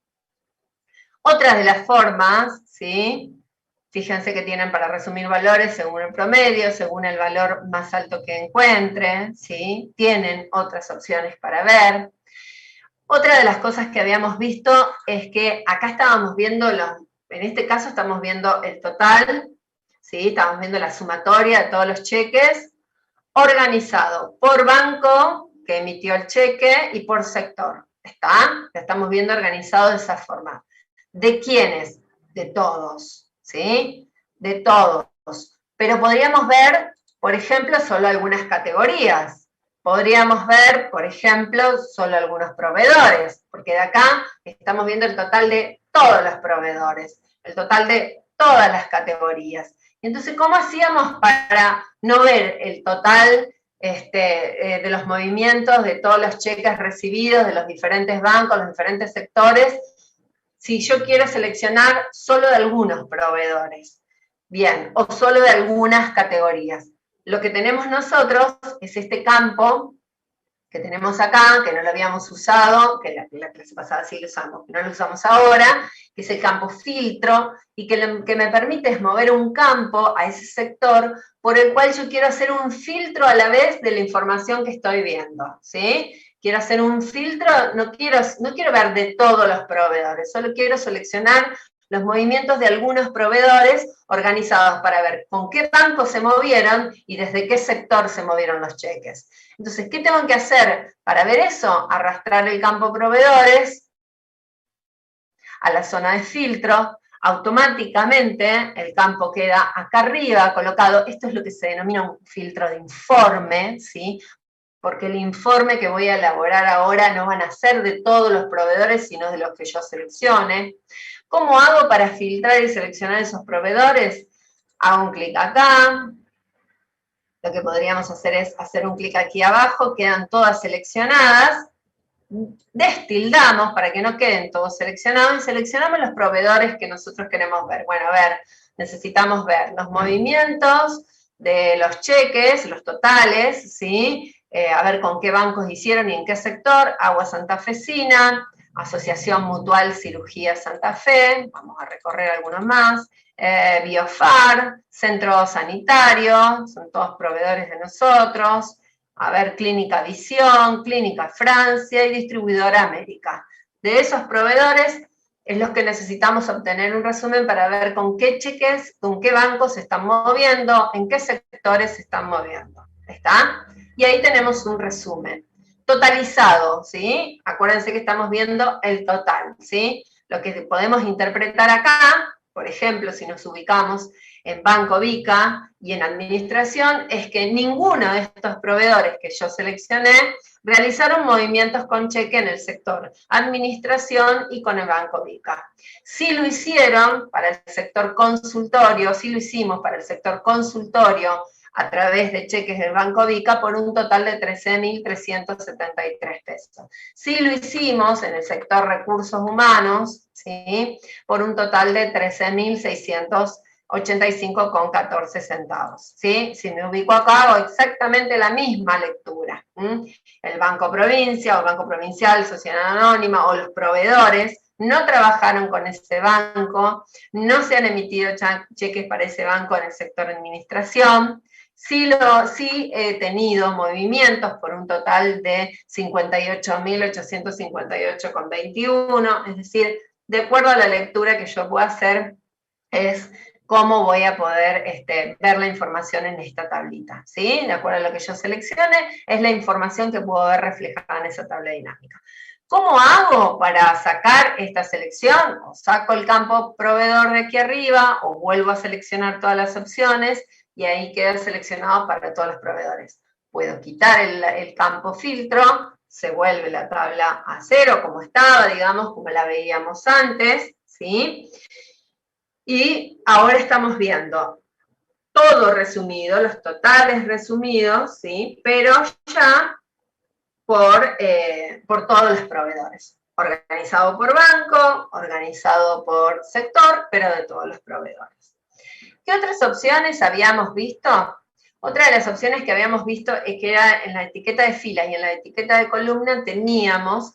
Otra de las formas, ¿sí? Fíjense que tienen para resumir valores según el promedio, según el valor más alto que encuentren, ¿sí? Tienen otras opciones para ver. Otra de las cosas que habíamos visto es que acá estábamos viendo, en este caso estamos viendo el total, ¿sí? Estamos viendo la sumatoria de todos los cheques, organizado por banco que emitió el cheque y por sector, ¿está? Lo estamos viendo organizado de esa forma. ¿De quiénes? De todos, ¿sí? De todos. Pero podríamos ver, por ejemplo, solo algunas categorías. Podríamos ver, por ejemplo, solo algunos proveedores, porque de acá estamos viendo el total de todos los proveedores, el total de todas las categorías. Entonces, ¿cómo hacíamos para no ver el total de los movimientos de todos los cheques recibidos de los diferentes bancos, los diferentes sectores, si yo quiero seleccionar solo de algunos proveedores? Bien, o solo de algunas categorías. Lo que tenemos nosotros es este campo que tenemos acá, que no lo habíamos usado, que la clase pasada sí lo usamos, que no lo usamos ahora, que es el campo filtro, y que lo que me permite es mover un campo a ese sector por el cual yo quiero hacer un filtro a la vez de la información que estoy viendo, ¿sí? Quiero hacer un filtro, no quiero ver de todos los proveedores, solo quiero seleccionar los movimientos de algunos proveedores organizados para ver con qué banco se movieron y desde qué sector se movieron los cheques. Entonces, ¿qué tengo que hacer para ver eso? Arrastrar el campo proveedores a la zona de filtro. Automáticamente el campo queda acá arriba colocado. Esto es lo que se denomina un filtro de informe, ¿sí? Porque el informe que voy a elaborar ahora no van a ser de todos los proveedores, sino de los que yo seleccione. ¿Cómo hago para filtrar y seleccionar esos proveedores? Hago un clic acá. Lo que podríamos hacer es hacer un clic aquí abajo, quedan todas seleccionadas. Destildamos para que no queden todos seleccionados y seleccionamos los proveedores que nosotros queremos ver. Bueno, a ver, necesitamos ver los movimientos de los cheques, los totales, ¿sí? A ver con qué bancos hicieron y en qué sector. Agua Santafesina, Asociación Mutual Cirugía Santa Fe, vamos a recorrer algunos más. Biofar, Centro Sanitario, son todos proveedores de nosotros. A ver, Clínica Visión, Clínica Francia y Distribuidora América. De esos proveedores es los que necesitamos obtener un resumen para ver con qué cheques, con qué bancos se están moviendo, en qué sectores se están moviendo. ¿Está? Y ahí tenemos un resumen. Totalizado, ¿sí? Acuérdense que estamos viendo el total, ¿sí? Lo que podemos interpretar acá, por ejemplo, si nos ubicamos en Banco Vica y en Administración, es que ninguno de estos proveedores que yo seleccioné realizaron movimientos con cheque en el sector Administración y con el Banco Vica. Sí lo hicieron para el sector consultorio, sí lo hicimos para el sector consultorio, a través de cheques del Banco Vica por un total de 13.373 pesos. Sí lo hicimos en el sector recursos humanos, ¿sí? Por un total de 13.685,14 centavos, ¿sí? Si me ubico acá, hago exactamente la misma lectura. El Banco Provincia o el Banco Provincial, Sociedad Anónima o los proveedores no trabajaron con ese banco, no se han emitido cheques para ese banco en el sector de administración. Sí he tenido movimientos por un total de 58.858,21, es decir, de acuerdo a la lectura que yo puedo hacer, es cómo voy a poder ver la información en esta tablita, ¿sí? De acuerdo a lo que yo seleccione, es la información que puedo ver reflejada en esa tabla dinámica. ¿Cómo hago para sacar esta selección? O saco el campo proveedor de aquí arriba, o vuelvo a seleccionar todas las opciones, y ahí queda seleccionado para todos los proveedores. Puedo quitar el campo filtro, se vuelve la tabla a cero, como estaba, digamos, como la veíamos antes, ¿sí? Y ahora estamos viendo todo resumido, los totales resumidos, ¿sí? Pero ya por todos los proveedores. Organizado por banco, organizado por sector, pero de todos los proveedores. ¿Qué otras opciones habíamos visto? Otra de las opciones que habíamos visto es que era en la etiqueta de filas y en la etiqueta de columna teníamos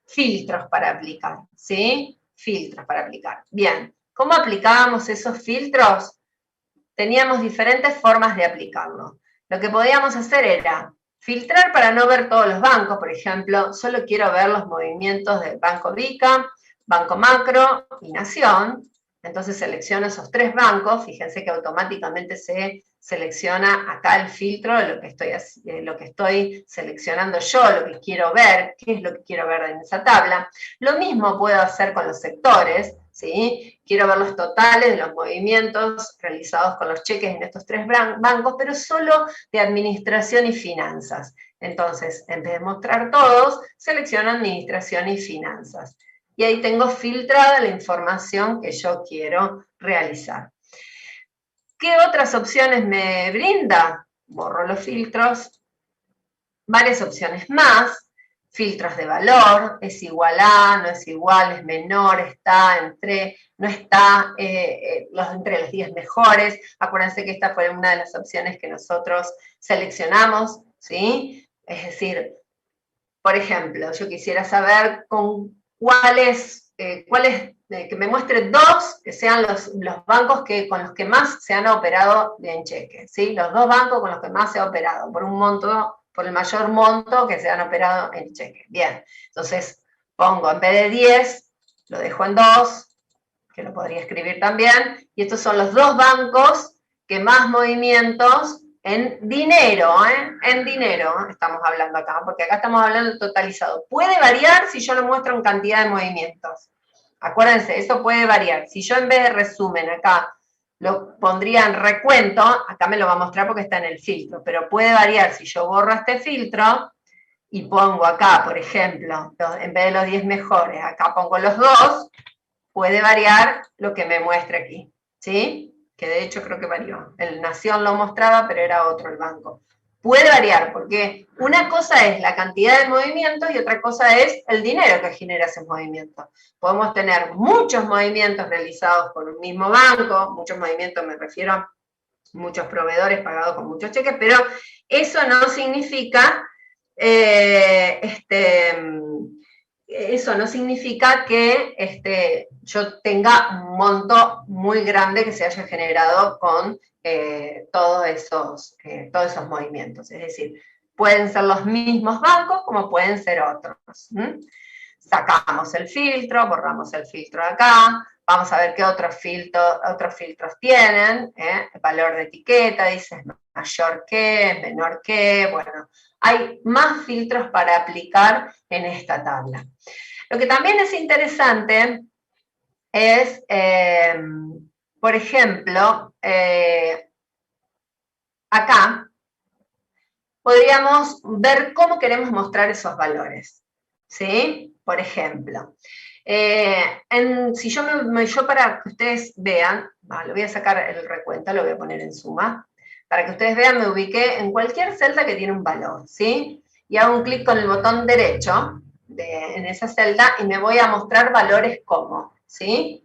filtros para aplicar, ¿sí? Filtros para aplicar. Bien, ¿cómo aplicábamos esos filtros? Teníamos diferentes formas de aplicarlo. Lo que podíamos hacer era filtrar para no ver todos los bancos, por ejemplo, solo quiero ver los movimientos del Banco Vica, Banco Macro y Nación. Entonces selecciono esos 3 bancos, fíjense que automáticamente se selecciona acá el filtro de lo que estoy seleccionando yo, lo que quiero ver, qué es lo que quiero ver en esa tabla. Lo mismo puedo hacer con los sectores, ¿sí? Quiero ver los totales de los movimientos realizados con los cheques en estos 3 bancos, pero solo de administración y finanzas. Entonces, en vez de mostrar todos, selecciono administración y finanzas. Y ahí tengo filtrada la información que yo quiero realizar. ¿Qué otras opciones me brinda? Borro los filtros. Varias opciones más. Filtros de valor, es igual a, no es igual, es menor, está, entre, no está, entre los 10 mejores. Acuérdense que esta fue una de las opciones que nosotros seleccionamos, ¿sí? Es decir, por ejemplo, yo quisiera saber con cuáles, que me muestre 2 que sean los bancos con los que más se han operado en cheque, ¿sí? Los 2 bancos con los que más se ha operado, por el mayor monto que se han operado en cheque. Bien, entonces pongo en vez de 10, lo dejo en 2, que lo podría escribir también, y estos son los 2 bancos que más movimientos en dinero, en dinero estamos hablando acá, porque acá estamos hablando de totalizado. Puede variar si yo lo muestro en cantidad de movimientos. Acuérdense, eso puede variar. Si yo en vez de resumen acá lo pondría en recuento, acá me lo va a mostrar porque está en el filtro, pero puede variar si yo borro este filtro y pongo acá, por ejemplo, en vez de los 10 mejores, acá pongo los 2, puede variar lo que me muestre aquí, ¿sí? Que de hecho creo que varió. El Nación lo mostraba, pero era otro el banco. Puede variar, porque una cosa es la cantidad de movimientos y otra cosa es el dinero que genera ese movimiento. Podemos tener muchos movimientos realizados por un mismo banco, muchos movimientos me refiero a muchos proveedores pagados con muchos cheques, pero eso no significa eso no significa que yo tenga un monto muy grande que se haya generado con todos esos movimientos. Es decir, pueden ser los mismos bancos como pueden ser otros. Sacamos el filtro, borramos el filtro de acá, vamos a ver qué otros filtros tienen. El valor de etiqueta, dice es mayor que, es menor que, bueno, hay más filtros para aplicar en esta tabla. Lo que también es interesante es, por ejemplo, acá podríamos ver cómo queremos mostrar esos valores, ¿sí? Por ejemplo, si yo para que ustedes vean, lo voy a sacar el recuento, lo voy a poner en suma, Para que ustedes vean, me ubiqué en cualquier celda que tiene un valor, ¿sí? Y hago un clic con el botón derecho en esa celda y me voy a mostrar valores como, ¿sí?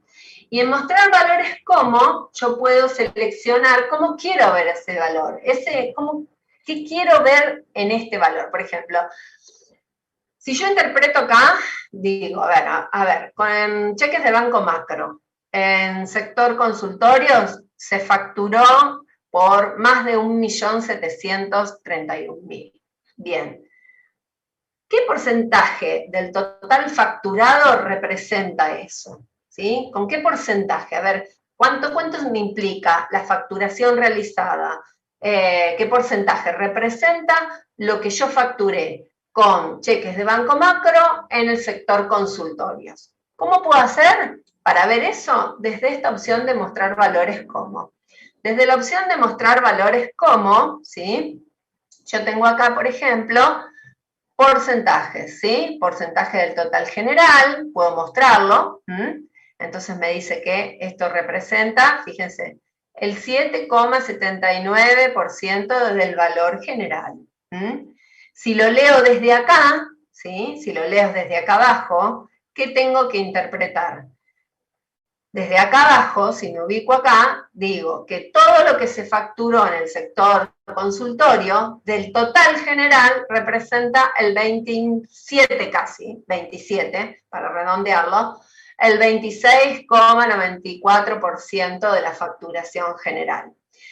Y en mostrar valores como, yo puedo seleccionar cómo quiero ver ese valor, qué quiero ver en este valor. Por ejemplo, si yo interpreto acá, digo, a ver, con cheques de banco macro, en sector consultorios se facturó por más de 1.731.000. Bien. ¿Qué porcentaje del total facturado representa eso? ¿Sí? ¿Con qué porcentaje? A ver, ¿cuánto me implica la facturación realizada? ¿Qué porcentaje representa lo que yo facturé con cheques de banco macro en el sector consultorios? ¿Cómo puedo hacer para ver eso? Desde esta opción de mostrar valores como. Desde la opción de mostrar valores como, ¿sí? Yo tengo acá, por ejemplo, porcentajes, ¿sí? Porcentaje del total general, puedo mostrarlo. Entonces me dice que esto representa, fíjense, el 7,79% del valor general. Si lo leo desde acá, ¿sí? Si lo leo desde acá abajo, ¿qué tengo que interpretar? Desde acá abajo, si me ubico acá, digo que todo lo que se facturó en el sector consultorio, del total general, representa el 27 casi, 27, para redondearlo, el 26,94% de la facturación general.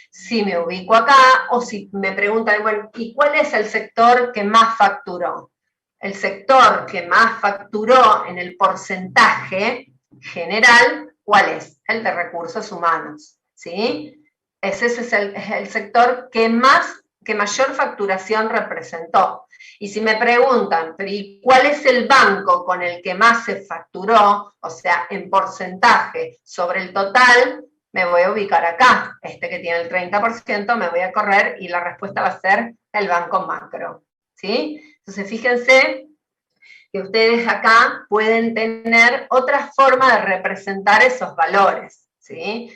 Si me ubico acá, o si me preguntan, bueno, ¿y cuál es el sector que más facturó? El sector que más facturó en el porcentaje general, ¿cuál es? El de recursos humanos, ¿sí? Ese es el sector que mayor facturación representó. Y si me preguntan, ¿pero y cuál es el banco con el que más se facturó? O sea, en porcentaje sobre el total, me voy a ubicar acá. Este que tiene el 30%, me voy a correr y la respuesta va a ser el banco macro, ¿sí? Entonces, fíjense que ustedes acá pueden tener otra forma de representar esos valores, ¿sí?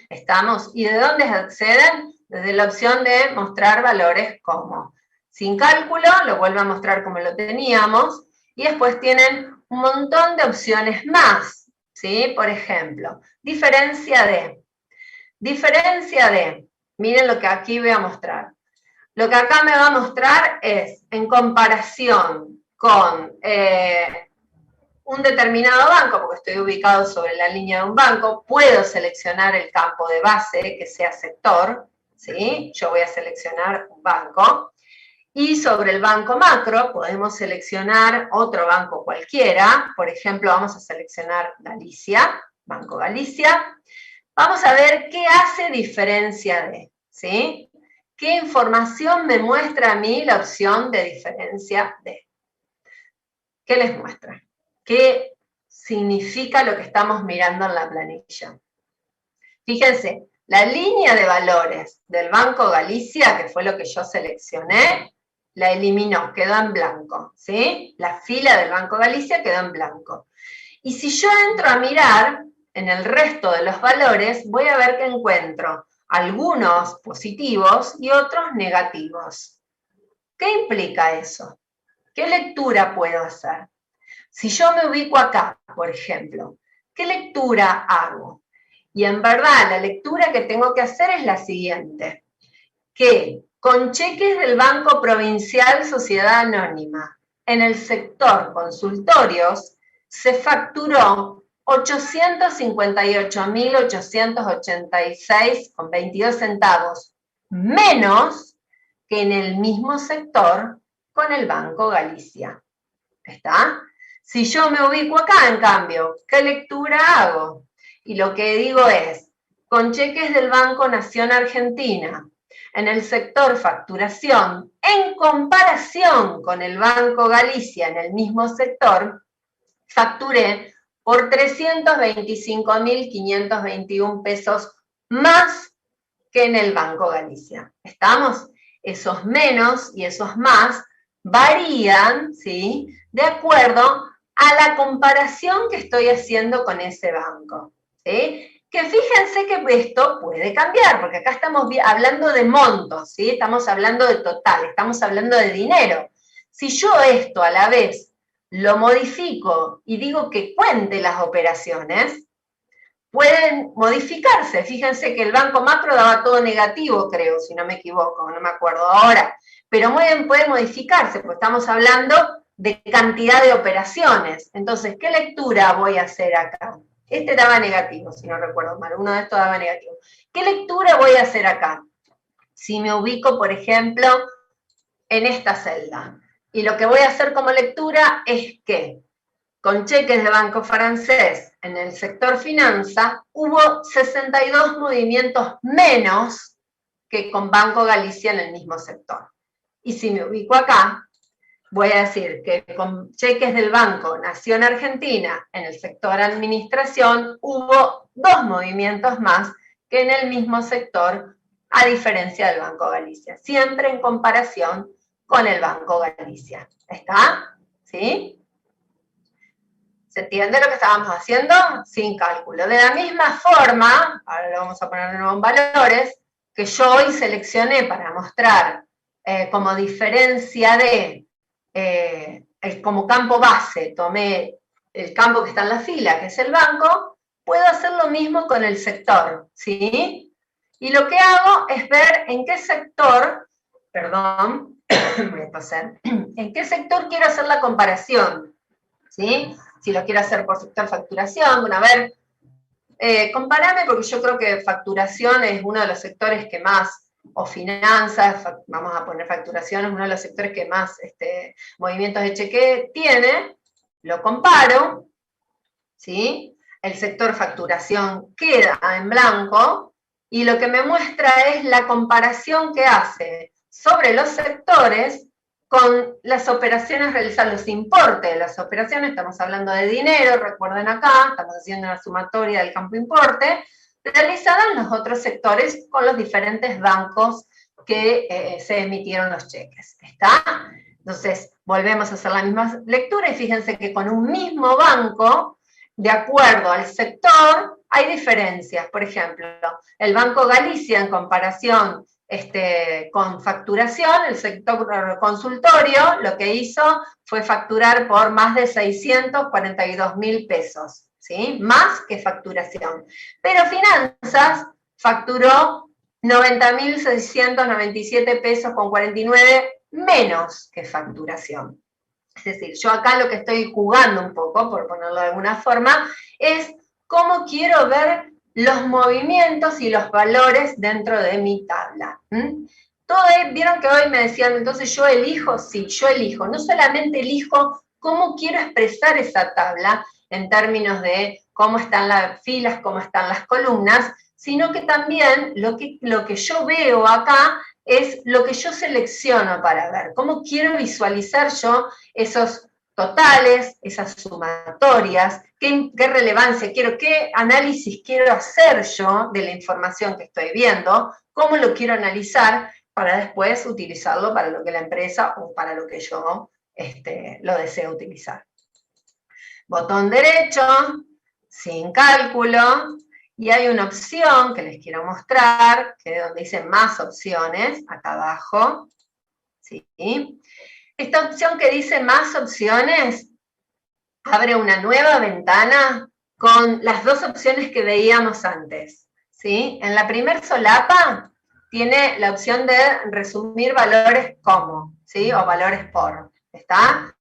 ¿Y de dónde acceden? Desde la opción de mostrar valores como. Sin cálculo, lo vuelvo a mostrar como lo teníamos, y después tienen un montón de opciones más, ¿sí? Por ejemplo, diferencia de, miren lo que aquí voy a mostrar. Lo que acá me va a mostrar es, en comparación con un determinado banco, porque estoy ubicado sobre la línea de un banco, puedo seleccionar el campo de base que sea sector, ¿sí? Yo voy a seleccionar un banco, y sobre el banco macro podemos seleccionar otro banco cualquiera, por ejemplo, vamos a seleccionar Galicia, Banco Galicia. Vamos a ver qué hace diferencia de, ¿sí? ¿Qué información me muestra a mí la opción de diferencia de? ¿Qué les muestra? ¿Qué significa lo que estamos mirando en la planilla? Fíjense, la línea de valores del Banco Galicia, que fue lo que yo seleccioné, la eliminó, quedó en blanco, ¿sí? La fila del Banco Galicia quedó en blanco. Y si yo entro a mirar en el resto de los valores, voy a ver que encuentro algunos positivos y otros negativos. ¿Qué implica eso? ¿Qué lectura puedo hacer? Si yo me ubico acá, por ejemplo, ¿qué lectura hago? Y en verdad, la lectura que tengo que hacer es la siguiente, que con cheques del Banco Provincial Sociedad Anónima en el sector consultorios se facturó 858.886,22 centavos menos que en el mismo sector con el Banco Galicia. ¿Está? Si yo me ubico acá, en cambio, ¿qué lectura hago? Y lo que digo es, con cheques del Banco Nación Argentina, en el sector facturación, en comparación con el Banco Galicia en el mismo sector, facturé por 325.521 pesos más que en el Banco Galicia. ¿Estamos? Esos menos y esos más varían, ¿sí?, de acuerdo a la comparación que estoy haciendo con ese banco, ¿sí? ¿Qué que fíjense que esto puede cambiar, porque acá estamos hablando de montos, ¿sí? Estamos hablando de total, estamos hablando de dinero. Si yo esto a la vez lo modifico y digo que cuente las operaciones, pueden modificarse. Fíjense que el Banco Macro daba todo negativo, creo, si no me equivoco, no me acuerdo ahora, pero puede modificarse, porque estamos hablando de cantidad de operaciones. Entonces, ¿qué lectura voy a hacer acá? Este daba negativo, si no recuerdo mal, uno de estos daba negativo. ¿Qué lectura voy a hacer acá? Si me ubico, por ejemplo, en esta celda. Y lo que voy a hacer como lectura es que con cheques de Banco Francés en el sector finanza, hubo 62 movimientos menos que con Banco Galicia en el mismo sector. Y si me ubico acá, voy a decir que con cheques del Banco Nación Argentina en el sector administración, hubo 2 movimientos más que en el mismo sector, a diferencia del Banco Galicia, siempre en comparación con el Banco Galicia. ¿Está? ¿Sí? ¿Se entiende lo que estábamos haciendo? Sin cálculo. De la misma forma, ahora lo vamos a poner de nuevo en valores, que yo hoy seleccioné para mostrar como diferencia de, como campo base, tomé el campo que está en la fila, que es el banco, puedo hacer lo mismo con el sector, ¿sí? Y lo que hago es ver en qué sector, perdón, voy a toser, en qué sector quiero hacer la comparación, ¿sí? Si lo quiero hacer por sector facturación, bueno, a ver, comparame, porque yo creo que facturación es uno de los sectores que más, o finanzas, vamos a poner facturación, es uno de los sectores que más movimientos de cheque tiene, lo comparo, ¿sí? El sector facturación queda en blanco, y lo que me muestra es la comparación que hace sobre los sectores con las operaciones realizadas, los importes de las operaciones, estamos hablando de dinero, recuerden acá, estamos haciendo una sumatoria del campo importe, realizada en los otros sectores con los diferentes bancos que se emitieron los cheques. ¿Está? Entonces, volvemos a hacer la misma lectura y fíjense que con un mismo banco, de acuerdo al sector, hay diferencias. Por ejemplo, el Banco Galicia en comparación con facturación, el sector consultorio lo que hizo fue facturar por más de 642.000 pesos, ¿sí? Más que facturación. Pero finanzas facturó 90.697 pesos con 49 menos que facturación. Es decir, yo acá lo que estoy jugando un poco, por ponerlo de alguna forma, es cómo quiero ver los movimientos y los valores dentro de mi tabla. Vieron que hoy me decían, entonces yo elijo, sí, yo elijo, no solamente elijo cómo quiero expresar esa tabla en términos de cómo están las filas, cómo están las columnas, sino que también lo que yo veo acá es lo que yo selecciono para ver, cómo quiero visualizar yo esos totales, esas sumatorias, qué relevancia quiero, qué análisis quiero hacer yo de la información que estoy viendo, cómo lo quiero analizar para después utilizarlo para lo que la empresa o para lo que yo lo deseo utilizar. Botón derecho, sin cálculo, y hay una opción que les quiero mostrar, que es donde dice más opciones, acá abajo, ¿sí? Esta opción que dice más opciones abre una nueva ventana con las 2 opciones que veíamos antes, ¿sí? En la primer solapa tiene la opción de resumir valores como, ¿sí? O valores por, ¿está?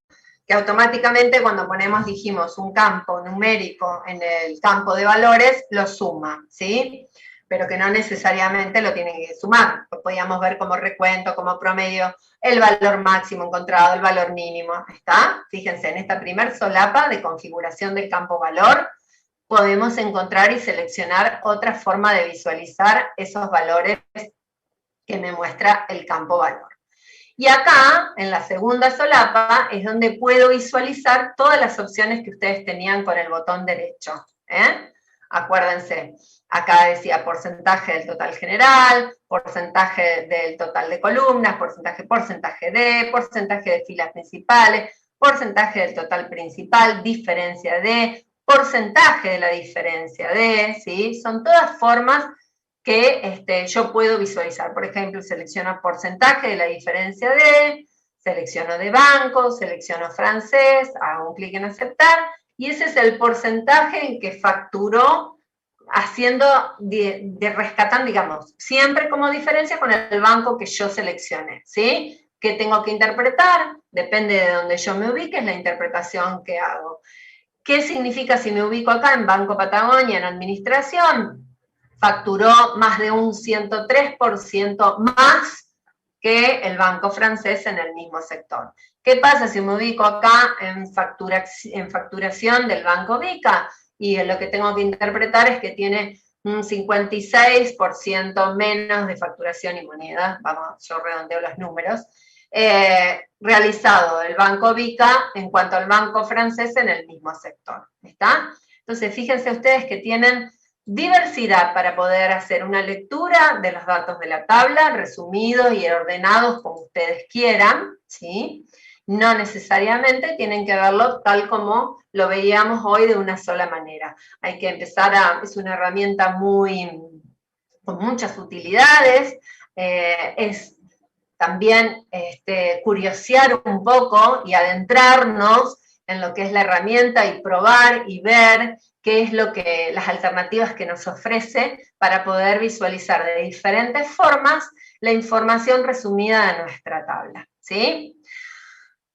Que automáticamente cuando dijimos un campo numérico en el campo de valores, lo suma, ¿sí? Pero que no necesariamente lo tiene que sumar. Lo podíamos ver como recuento, como promedio, el valor máximo encontrado, el valor mínimo, ¿está? Fíjense, en esta primer solapa de configuración del campo valor, podemos encontrar y seleccionar otra forma de visualizar esos valores que me muestra el campo valor. Y acá, en la segunda solapa, es donde puedo visualizar todas las opciones que ustedes tenían con el botón derecho, ¿eh? Acuérdense, acá decía porcentaje del total general, porcentaje del total de columnas, porcentaje de filas principales, porcentaje del total principal, diferencia de, porcentaje de la diferencia de, ¿sí? Son todas formas que yo puedo visualizar. Por ejemplo, selecciono porcentaje de la diferencia de, selecciono de banco, selecciono francés, hago un clic en aceptar, y ese es el porcentaje en que facturó haciendo, rescatando, digamos, siempre como diferencia con el banco que yo seleccioné, ¿sí? ¿Qué tengo que interpretar? Depende de donde yo me ubique, es la interpretación que hago. ¿Qué significa si me ubico acá en Banco Patagonia, en administración? Facturó más de un 103% más que el banco francés en el mismo sector. ¿Qué pasa si me ubico acá en facturación del Banco Vica? Y lo que tengo que interpretar es que tiene un 56% menos de facturación y moneda, vamos, yo redondeo los números, realizado el Banco Vica en cuanto al banco francés en el mismo sector, ¿está? Entonces, fíjense ustedes que tienen diversidad para poder hacer una lectura de los datos de la tabla, resumidos y ordenados como ustedes quieran, ¿sí? No necesariamente tienen que verlo tal como lo veíamos hoy de una sola manera. Hay que empezar es una herramienta con muchas utilidades, es también curiosear un poco y adentrarnos en lo que es la herramienta y probar y ver qué es las alternativas que nos ofrece para poder visualizar de diferentes formas la información resumida de nuestra tabla, ¿sí?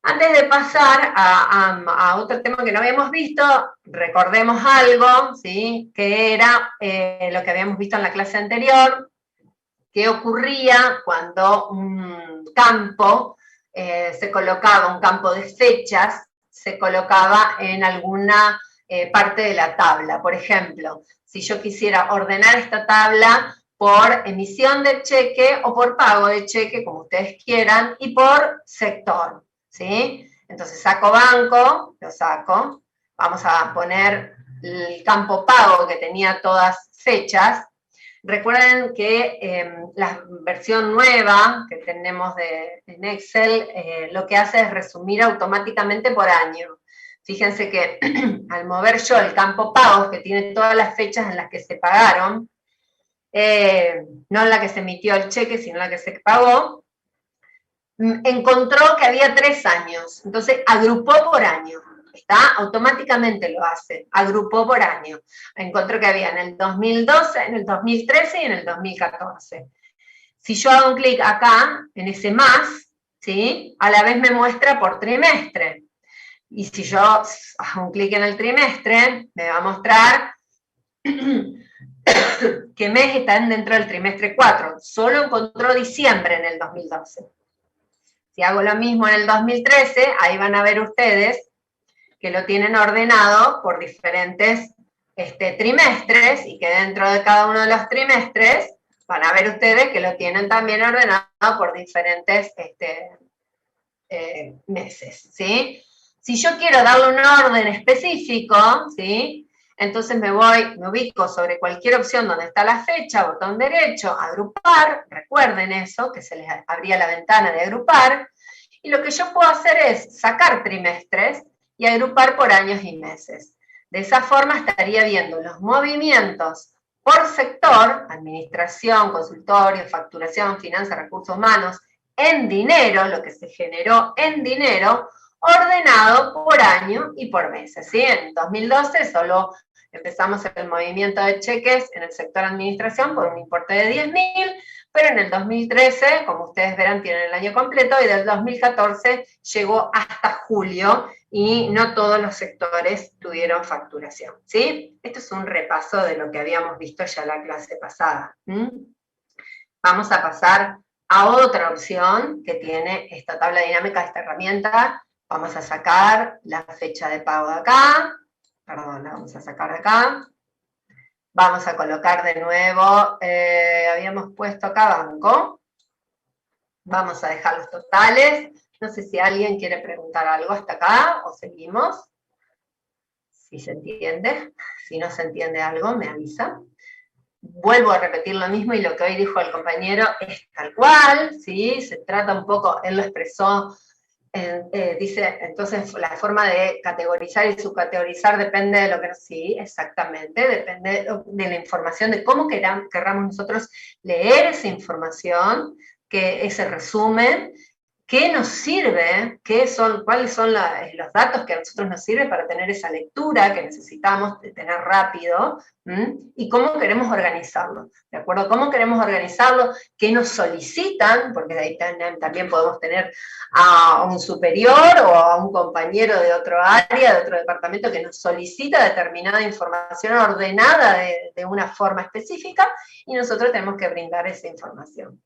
Antes de pasar a otro tema que no habíamos visto, recordemos algo, ¿sí? Que era lo que habíamos visto en la clase anterior, que ocurría cuando un campo se colocaba, un campo de fechas, se colocaba en alguna parte de la tabla. Por ejemplo, si yo quisiera ordenar esta tabla por emisión de cheque o por pago de cheque, como ustedes quieran, y por sector, ¿sí? Entonces saco banco, lo saco, vamos a poner el campo pago que tenía todas fechas. Recuerden que la versión nueva que tenemos en Excel lo que hace es resumir automáticamente por año. Fíjense que al mover yo el campo pagos, que tiene todas las fechas en las que se pagaron, no en la que se emitió el cheque, sino en la que se pagó, encontró que había 3 años. Entonces agrupó por año. ¿Está? Automáticamente lo hace, agrupó por año. Encontró que había en el 2012, en el 2013 y en el 2014. Si yo hago un clic acá, en ese más, ¿sí? A la vez me muestra por trimestre. Y si yo hago un clic en el trimestre, me va a mostrar qué mes están dentro del trimestre 4. Solo encontró diciembre en el 2012. Si hago lo mismo en el 2013, ahí van a ver ustedes que lo tienen ordenado por diferentes trimestres, y que dentro de cada uno de los trimestres van a ver ustedes que lo tienen también ordenado por diferentes meses, ¿sí? Si yo quiero darle un orden específico, ¿sí? Entonces me ubico sobre cualquier opción donde está la fecha, botón derecho, agrupar, recuerden eso, que se les abría la ventana de agrupar, y lo que yo puedo hacer es sacar trimestres y agrupar por años y meses. De esa forma estaría viendo los movimientos por sector, administración, consultorio, facturación, finanzas, recursos humanos, en dinero, lo que se generó en dinero, ordenado por año y por meses, ¿sí? En 2012 solo empezamos el movimiento de cheques en el sector administración por un importe de 10.000, pero en el 2013, como ustedes verán, tienen el año completo, y del 2014 llegó hasta julio, y no todos los sectores tuvieron facturación, ¿sí? Esto es un repaso de lo que habíamos visto ya en la clase pasada. Vamos a pasar a otra opción que tiene esta tabla dinámica, esta herramienta. Vamos a sacar la fecha de pago de acá, perdón, la vamos a sacar de acá. Vamos a colocar de nuevo, habíamos puesto acá banco. Vamos a dejar los totales. No sé si alguien quiere preguntar algo hasta acá, o seguimos. Si se entiende. Si no se entiende algo, me avisa. Vuelvo a repetir lo mismo, y lo que hoy dijo el compañero es tal cual, ¿sí? Se trata un poco, él lo expresó dice, entonces la forma de categorizar y subcategorizar depende de lo que sí, exactamente, depende de la información, de cómo querramos nosotros leer esa información, que ese resumen, qué nos sirve, cuáles son los datos que a nosotros nos sirven para tener esa lectura que necesitamos de tener rápido, y cómo queremos organizarlo, ¿de acuerdo? ¿Cómo queremos organizarlo? ¿Qué nos solicitan? Porque de ahí también podemos tener a un superior o a un compañero de otro área, de otro departamento que nos solicita determinada información ordenada de una forma específica, y nosotros tenemos que brindar esa información.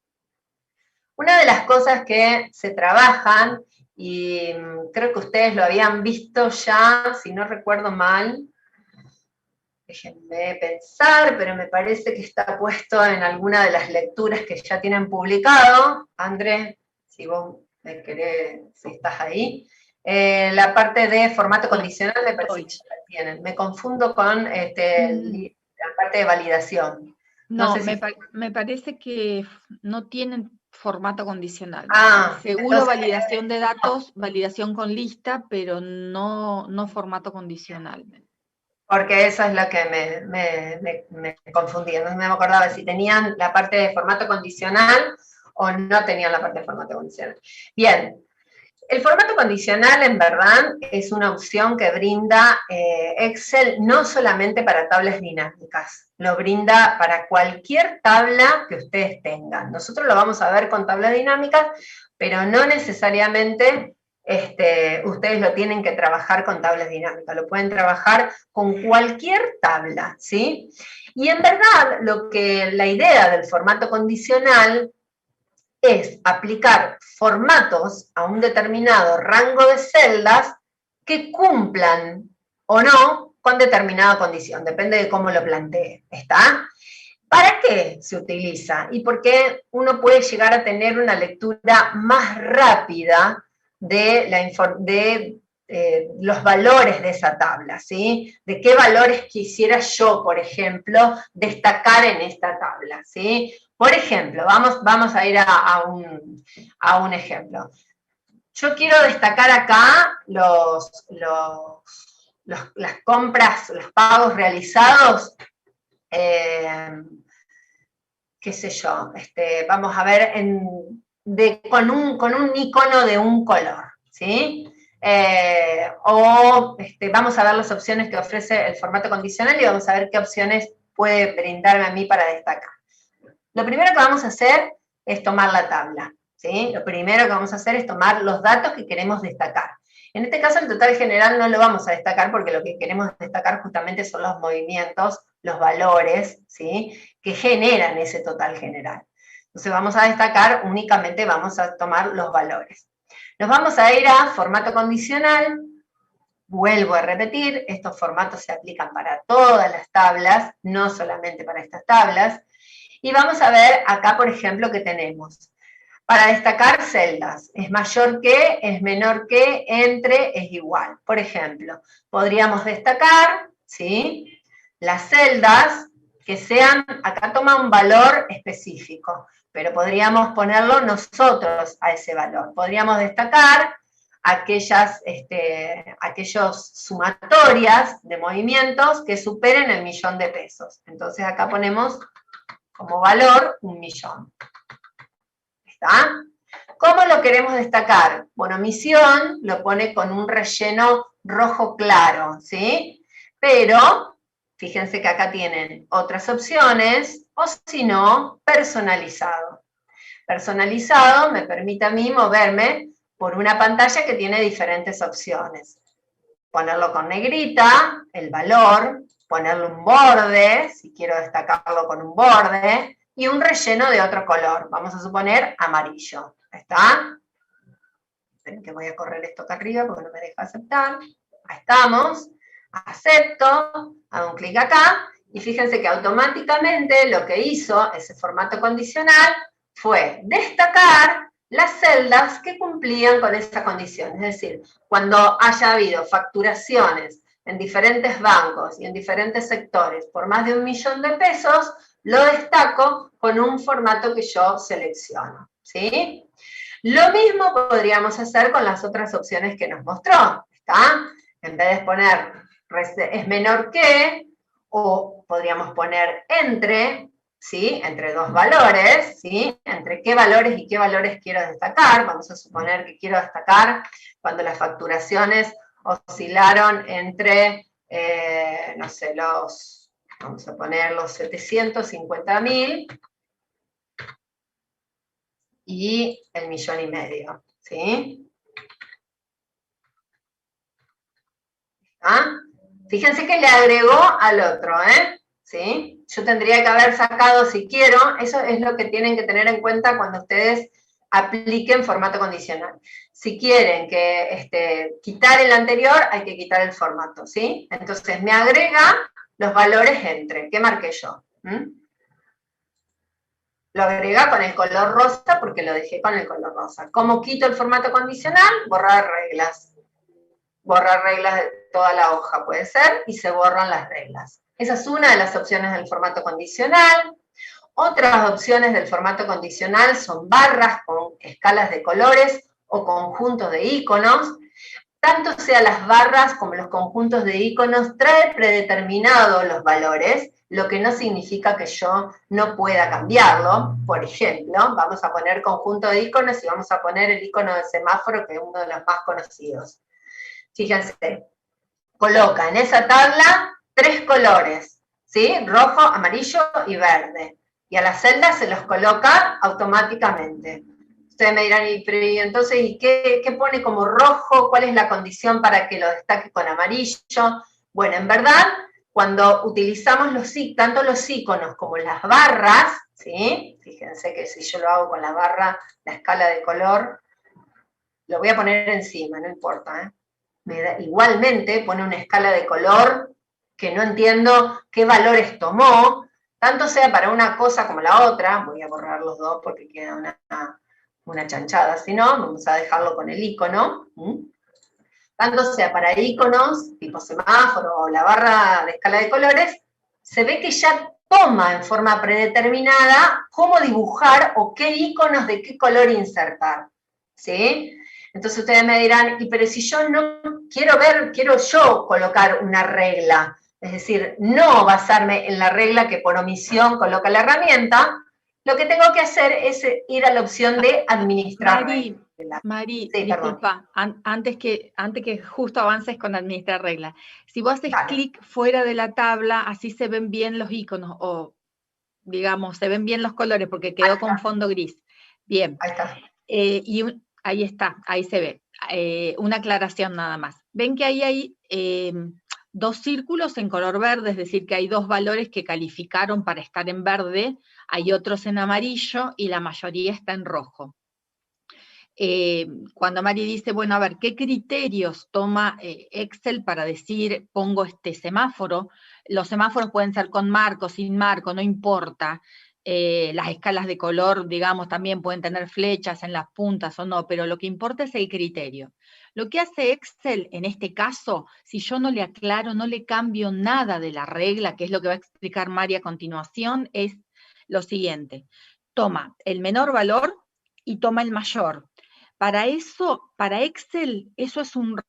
Una de las cosas que se trabajan, y creo que ustedes lo habían visto ya, si no recuerdo mal, déjenme pensar, pero me parece que está puesto en alguna de las lecturas que ya tienen publicado. André, si vos me querés, si estás ahí. La parte de formato condicional me parece que ya la tienen. Me confundo con la parte de validación. No, me parece que no tienen formato condicional. Seguro entonces, validación de datos, validación con lista, pero no formato condicional. Porque eso es lo que me confundía, no me acordaba si tenían la parte de formato condicional o no tenían la parte de formato condicional. Bien, el formato condicional en verdad es una opción que brinda Excel no solamente para tablas dinámicas, lo brinda para cualquier tabla que ustedes tengan. Nosotros lo vamos a ver con tablas dinámicas, pero no necesariamente ustedes lo tienen que trabajar con tablas dinámicas, lo pueden trabajar con cualquier tabla, ¿sí? Y en verdad, la idea del formato condicional es aplicar formatos a un determinado rango de celdas que cumplan o no con determinada condición, depende de cómo lo plantee, ¿está? ¿Para qué se utiliza? Y porque uno puede llegar a tener una lectura más rápida de los valores de esa tabla, ¿sí? De qué valores quisiera yo, por ejemplo, destacar en esta tabla, ¿sí? Por ejemplo, vamos a ir a un ejemplo. Yo quiero destacar acá las compras, los pagos realizados, qué sé yo, vamos a ver con un icono de un color, ¿sí? Vamos a ver las opciones que ofrece el formato condicional y vamos a ver qué opciones puede brindarme a mí para destacar. Lo primero que vamos a hacer es tomar la tabla, ¿sí? Lo primero que vamos a hacer es tomar los datos que queremos destacar. En este caso, el total general no lo vamos a destacar porque lo que queremos destacar justamente son los movimientos, los valores, ¿sí? Que generan ese total general. Entonces vamos a destacar únicamente, vamos a tomar los valores. Nos vamos a ir a formato condicional. Vuelvo a repetir, estos formatos se aplican para todas las tablas, no solamente para estas tablas. Y vamos a ver acá, por ejemplo, que tenemos. Para destacar celdas, es mayor que, es menor que, entre, es igual. Por ejemplo, podríamos destacar, ¿sí? Las celdas que sean, acá toma un valor específico, pero podríamos ponerlo nosotros a ese valor. Podríamos destacar aquellos sumatorias de movimientos que superen el 1.000.000 de pesos. Entonces acá ponemos como valor 1.000.000. ¿Está? ¿Cómo lo queremos destacar? Bueno, Misión lo pone con un relleno rojo claro, ¿sí? Pero, fíjense que acá tienen otras opciones, o si no, personalizado. Personalizado me permite a mí moverme por una pantalla que tiene diferentes opciones. Ponerlo con negrita, el valor, ponerle un borde, si quiero destacarlo con un borde, y un relleno de otro color, vamos a suponer amarillo, ¿está? Esperen que voy a correr esto acá arriba porque no me deja aceptar, ahí estamos, acepto, hago un clic acá, y fíjense que automáticamente lo que hizo ese formato condicional fue destacar las celdas que cumplían con esa condición, es decir, cuando haya habido facturaciones en diferentes bancos y en diferentes sectores por más de 1.000.000 de pesos, lo destaco con un formato que yo selecciono, ¿sí? Lo mismo podríamos hacer con las otras opciones que nos mostró, ¿está? En vez de poner es menor que, o podríamos poner entre, ¿sí? Entre dos valores, ¿sí? Entre qué valores y qué valores quiero destacar. Vamos a suponer que quiero destacar cuando las facturaciones oscilaron entre, no sé, vamos a poner los 750.000 y el 1,5 millones, ¿sí? ¿Ah? Fíjense que le agregó al otro, ¿sí? Yo tendría que haber sacado, si quiero, eso es lo que tienen que tener en cuenta cuando ustedes apliquen formato condicional. Si quieren quitar el anterior, hay que quitar el formato, ¿sí? Entonces me agrega los valores entre, ¿qué marqué yo? Lo agrega con el color rosa porque lo dejé con el color rosa. ¿Cómo quito el formato condicional? Borrar reglas. Borrar reglas de toda la hoja puede ser, y se borran las reglas. Esa es una de las opciones del formato condicional. Otras opciones del formato condicional son barras con escalas de colores o conjuntos de iconos. Tanto sea las barras como los conjuntos de iconos trae predeterminados los valores, lo que no significa que yo no pueda cambiarlo. Por ejemplo, vamos a poner conjunto de iconos y vamos a poner el icono de semáforo, que es uno de los más conocidos. Fíjense, coloca en esa tabla 3 colores, ¿sí? Rojo, amarillo y verde. Y a las celdas se los coloca automáticamente. Ustedes me dirán, pero ¿y entonces ¿y qué pone como rojo? ¿Cuál es la condición para que lo destaque con amarillo? Bueno, en verdad, cuando utilizamos tanto los iconos como las barras, ¿sí? Fíjense que si yo lo hago con la barra, la escala de color, lo voy a poner encima, no importa, igualmente pone una escala de color que no entiendo qué valores tomó, tanto sea para una cosa como la otra. Voy a borrar los dos porque queda una chanchada, si no, vamos a dejarlo con el icono. Tanto sea para iconos, tipo semáforo o la barra de escala de colores, se ve que ya toma en forma predeterminada cómo dibujar o qué iconos de qué color insertar, ¿sí? Entonces ustedes me dirán, pero si yo no quiero yo colocar una regla, es decir, no basarme en la regla que por omisión coloca la herramienta, lo que tengo que hacer es ir a la opción de administrar reglas. Mari, Sí, disculpa, antes que justo avances con administrar reglas. Si vos haces clic fuera de la tabla, así se ven bien los iconos, o digamos, se ven bien los colores, porque quedó con fondo gris. Bien. Ahí está. Ahí está, ahí se ve. Una aclaración nada más. Ven que ahí hay 2 círculos en color verde, es decir, que hay 2 valores que calificaron para estar en verde, hay otros en amarillo y la mayoría está en rojo. Cuando Mari dice, bueno, a ver, ¿qué criterios toma Excel para decir, pongo este semáforo? Los semáforos pueden ser con marco, sin marco, no importa. Las escalas de color, digamos, también pueden tener flechas en las puntas o no, pero lo que importa es el criterio. Lo que hace Excel en este caso, si yo no le aclaro, no le cambio nada de la regla, que es lo que va a explicar Mari a continuación, es lo siguiente. Toma el menor valor y toma el mayor. Para eso, para Excel, eso es un...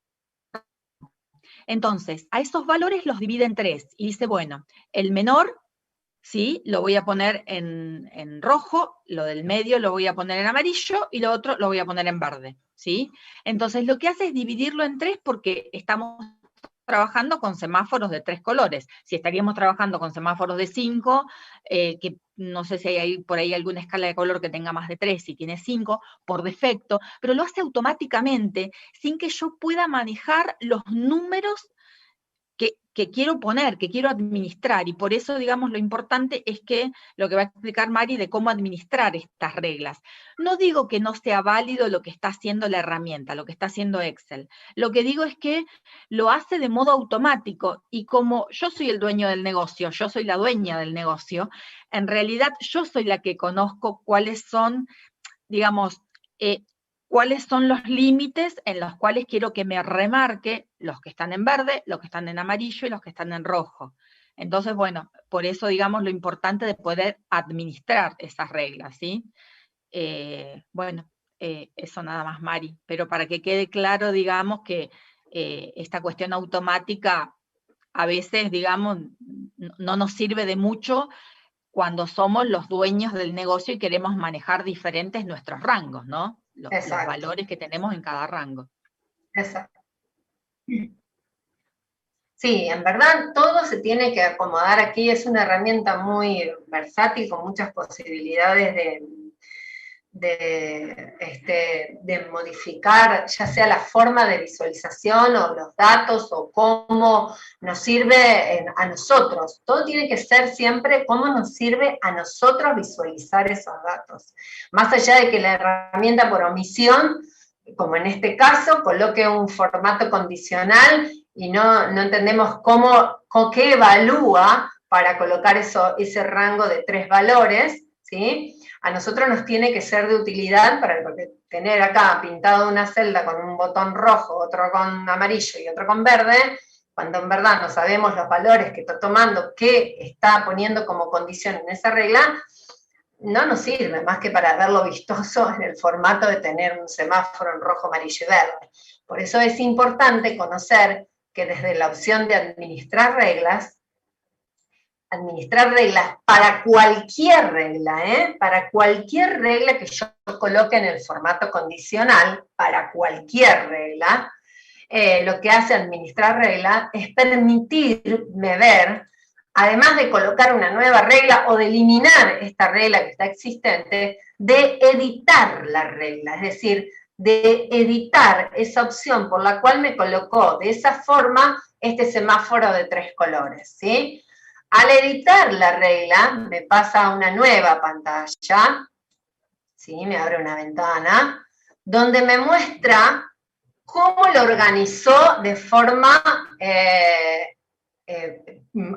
Entonces, a esos valores los divide en 3 y dice, bueno, el menor, ¿sí? Lo voy a poner en rojo, lo del medio lo voy a poner en amarillo y lo otro lo voy a poner en verde, ¿sí? Entonces, lo que hace es dividirlo en 3 porque estamos trabajando con semáforos de 3 colores. Si estaríamos trabajando con semáforos de 5, que no sé si hay por ahí alguna escala de color que tenga más de 3, si tiene 5, por defecto, pero lo hace automáticamente sin que yo pueda manejar los números que quiero poner, que quiero administrar, y por eso, digamos, lo importante es que lo que va a explicar Mari de cómo administrar estas reglas. No digo que no sea válido lo que está haciendo la herramienta, lo que está haciendo Excel. Lo que digo es que lo hace de modo automático, y como yo soy el dueño del negocio, yo soy la dueña del negocio, en realidad yo soy la que conozco cuáles son, digamos, cuáles son los límites en los cuales quiero que me remarque los que están en verde, los que están en amarillo y los que están en rojo. Entonces, bueno, por eso, digamos, lo importante de poder administrar esas reglas, ¿sí? Bueno, eso nada más, Mari, pero para que quede claro, digamos, que esta cuestión automática a veces, digamos, no nos sirve de mucho cuando somos los dueños del negocio y queremos manejar diferentes nuestros rangos, ¿no? Los valores que tenemos en cada rango. Exacto. Sí, en verdad todo se tiene que acomodar aquí, es una herramienta muy versátil, con muchas posibilidades de modificar, ya sea la forma de visualización o los datos o cómo nos sirve a nosotros. Todo tiene que ser siempre cómo nos sirve a nosotros visualizar esos datos. Más allá de que la herramienta por omisión, como en este caso, coloque un formato condicional y no entendemos qué evalúa para colocar ese rango de 3 valores, ¿sí? A nosotros nos tiene que ser de utilidad porque tener acá pintado una celda con un botón rojo, otro con amarillo y otro con verde, cuando en verdad no sabemos los valores que está tomando, qué está poniendo como condición en esa regla, no nos sirve más que para verlo vistoso en el formato de tener un semáforo en rojo, amarillo y verde. Por eso es importante conocer que desde la opción de administrar reglas para cualquier regla, para cualquier regla que yo coloque en el formato condicional, para cualquier regla, lo que hace administrar regla es permitirme ver, además de colocar una nueva regla o de eliminar esta regla que está existente, de editar la regla, es decir, de editar esa opción por la cual me colocó de esa forma este semáforo de 3 colores, ¿sí? Al editar la regla, me pasa a una nueva pantalla, ¿sí? Me abre una ventana, donde me muestra cómo lo organizó de forma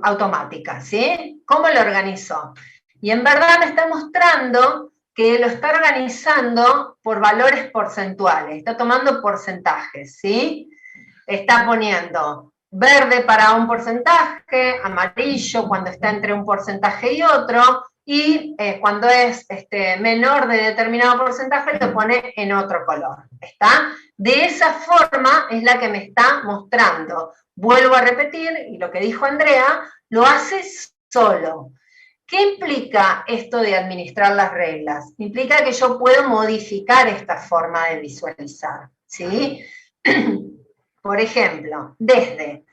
automática, ¿sí? ¿Cómo lo organizó? Y en verdad me está mostrando que lo está organizando por valores porcentuales, está tomando porcentajes, ¿sí? Está poniendo verde para un porcentaje, amarillo cuando está entre un porcentaje y otro, y cuando es menor de determinado porcentaje lo pone en otro color, ¿está? De esa forma es la que me está mostrando. Vuelvo a repetir, y lo que dijo Andrea, lo hace solo. ¿Qué implica esto de administrar las reglas? Implica que yo puedo modificar esta forma de visualizar, ¿sí? Por ejemplo, desde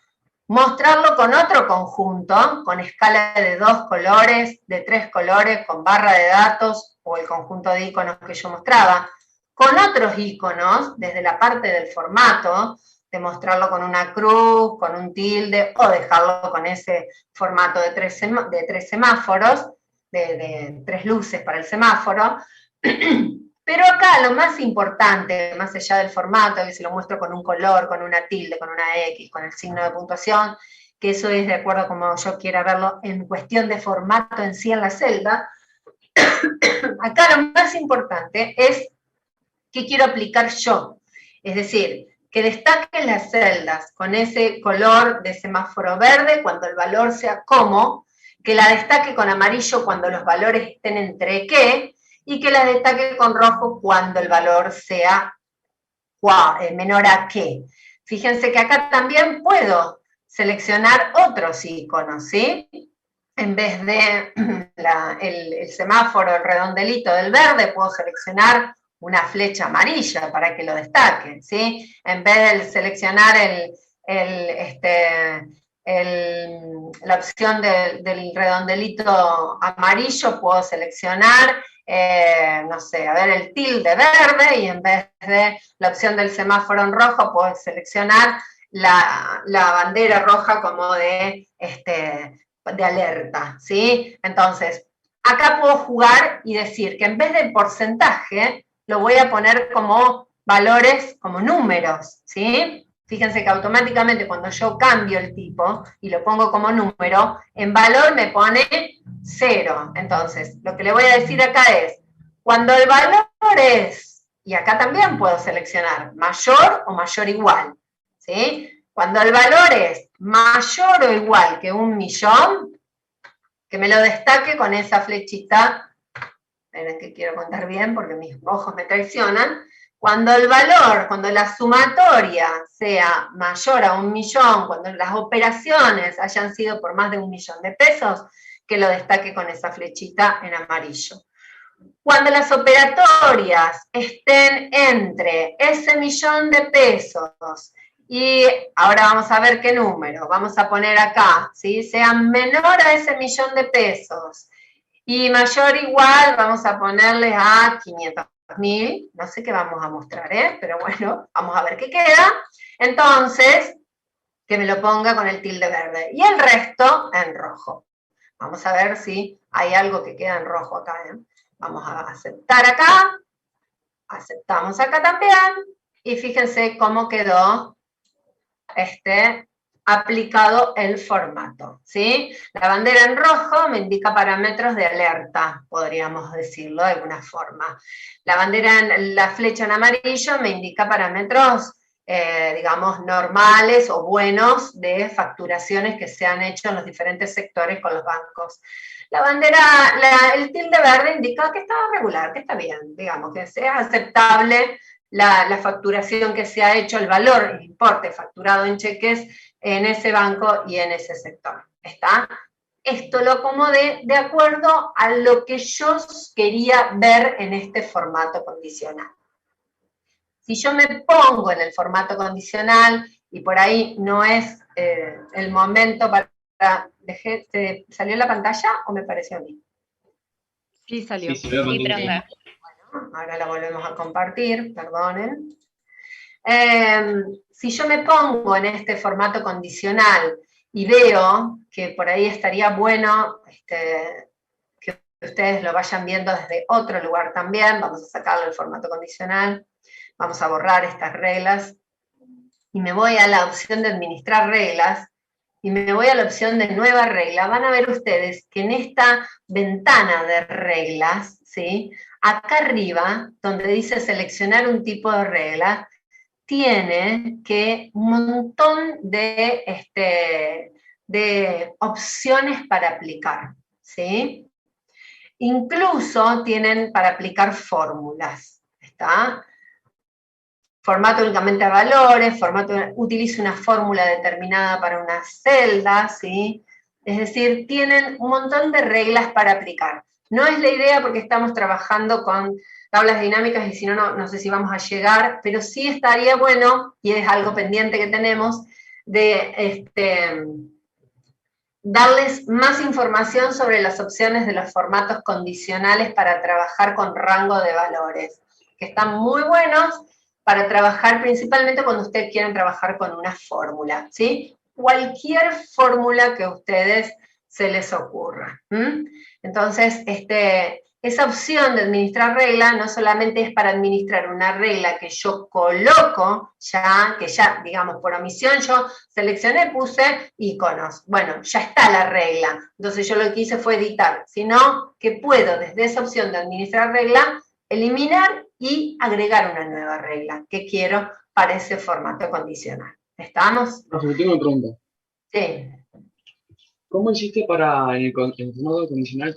mostrarlo con otro conjunto, con escala de 2 colores, de 3 colores, con barra de datos, o el conjunto de iconos que yo mostraba, con otros iconos, desde la parte del formato, de mostrarlo con una cruz, con un tilde, o dejarlo con ese formato de 3 semáforos, de 3 luces para el semáforo. Pero acá lo más importante, más allá del formato, que se lo muestro con un color, con una tilde, con una X, con el signo de puntuación, que eso es de acuerdo a como yo quiera verlo en cuestión de formato en sí en la celda, acá lo más importante es qué quiero aplicar yo. Es decir, que destaquen las celdas con ese color de semáforo verde cuando el valor sea como, que la destaque con amarillo cuando los valores estén entre qué, y que la destaque con rojo cuando el valor sea menor a qué. Fíjense que acá también puedo seleccionar otros iconos, ¿sí? En vez de el semáforo, el redondelito del verde, puedo seleccionar una flecha amarilla para que lo destaque, ¿sí? En vez de seleccionar la opción del redondelito amarillo, puedo seleccionar no sé, a ver, el tilde verde, y en vez de la opción del semáforo en rojo, puedo seleccionar la bandera roja como de alerta, ¿sí? Entonces, acá puedo jugar y decir que en vez de porcentaje, lo voy a poner como valores, como números, ¿sí? Fíjense que automáticamente cuando yo cambio el tipo y lo pongo como número, en valor me pone 0. Entonces, lo que le voy a decir acá es, cuando el valor es, y acá también puedo seleccionar mayor o mayor igual, ¿sí? Cuando el valor es mayor o igual que 1.000.000, que me lo destaque con esa flechita esperen que quiero contar bien porque mis ojos me traicionan, cuando el valor, cuando la sumatoria sea mayor a 1 millón, cuando las operaciones hayan sido por más de 1 millón de pesos, que lo destaque con esa flechita en amarillo. Cuando las operatorias estén entre ese millón de pesos y ahora vamos a ver qué número, vamos a poner acá, ¿sí? Sean menor a ese millón de pesos y mayor o igual, vamos a ponerle a 500.000, no sé qué vamos a mostrar, pero bueno, vamos a ver qué queda. Entonces, que me lo ponga con el tilde verde y el resto en rojo. Vamos a ver si hay algo que queda en rojo acá, Vamos a aceptar acá, aceptamos acá también, y fíjense cómo quedó aplicado el formato, ¿sí? La bandera en rojo me indica parámetros de alerta, podríamos decirlo de alguna forma. La flecha en amarillo me indica parámetros, digamos, normales o buenos de facturaciones que se han hecho en los diferentes sectores con los bancos. El tilde verde indica que está regular, que está bien, digamos, que sea aceptable la facturación que se ha hecho, el valor, el importe facturado en cheques en ese banco y en ese sector. ¿Está? Esto lo acomodé de acuerdo a lo que yo quería ver en este formato condicional. Si yo me pongo en el formato condicional y por ahí no es el momento para... ¿Salió la pantalla o me pareció a mí? Sí, salió. Sí, salió la pantalla. Bueno, ahora la volvemos a compartir, perdonen. Si yo me pongo en este formato condicional y veo que por ahí estaría bueno que ustedes lo vayan viendo desde otro lugar también, vamos a sacarle el formato condicional, vamos a borrar estas reglas, y me voy a la opción de administrar reglas, y me voy a la opción de nueva regla, van a ver ustedes que en esta ventana de reglas, ¿sí? Acá arriba, donde dice seleccionar un tipo de regla, tiene que un montón de opciones para aplicar, ¿sí? Incluso tienen para aplicar fórmulas, ¿está? Formato únicamente a valores, utiliza una fórmula determinada para una celda, ¿sí? Es decir, tienen un montón de reglas para aplicar. No es la idea porque estamos trabajando con tablas dinámicas y si no, no sé si vamos a llegar, pero sí estaría bueno, y es algo pendiente que tenemos, de darles más información sobre las opciones de los formatos condicionales para trabajar con rango de valores, que están muy buenos para trabajar principalmente cuando ustedes quieren trabajar con una fórmula, ¿sí? Cualquier fórmula que a ustedes se les ocurra. Entonces, esa opción de administrar regla no solamente es para administrar una regla que yo coloco, que ya, digamos, por omisión yo seleccioné, puse iconos. Bueno, ya está la regla. Entonces yo lo que hice fue editar, sino que puedo desde esa opción de administrar regla eliminar y agregar una nueva regla que quiero para ese formato condicional. ¿Estamos? Tengo una pregunta. Sí. ¿Cómo hiciste en el formato condicional,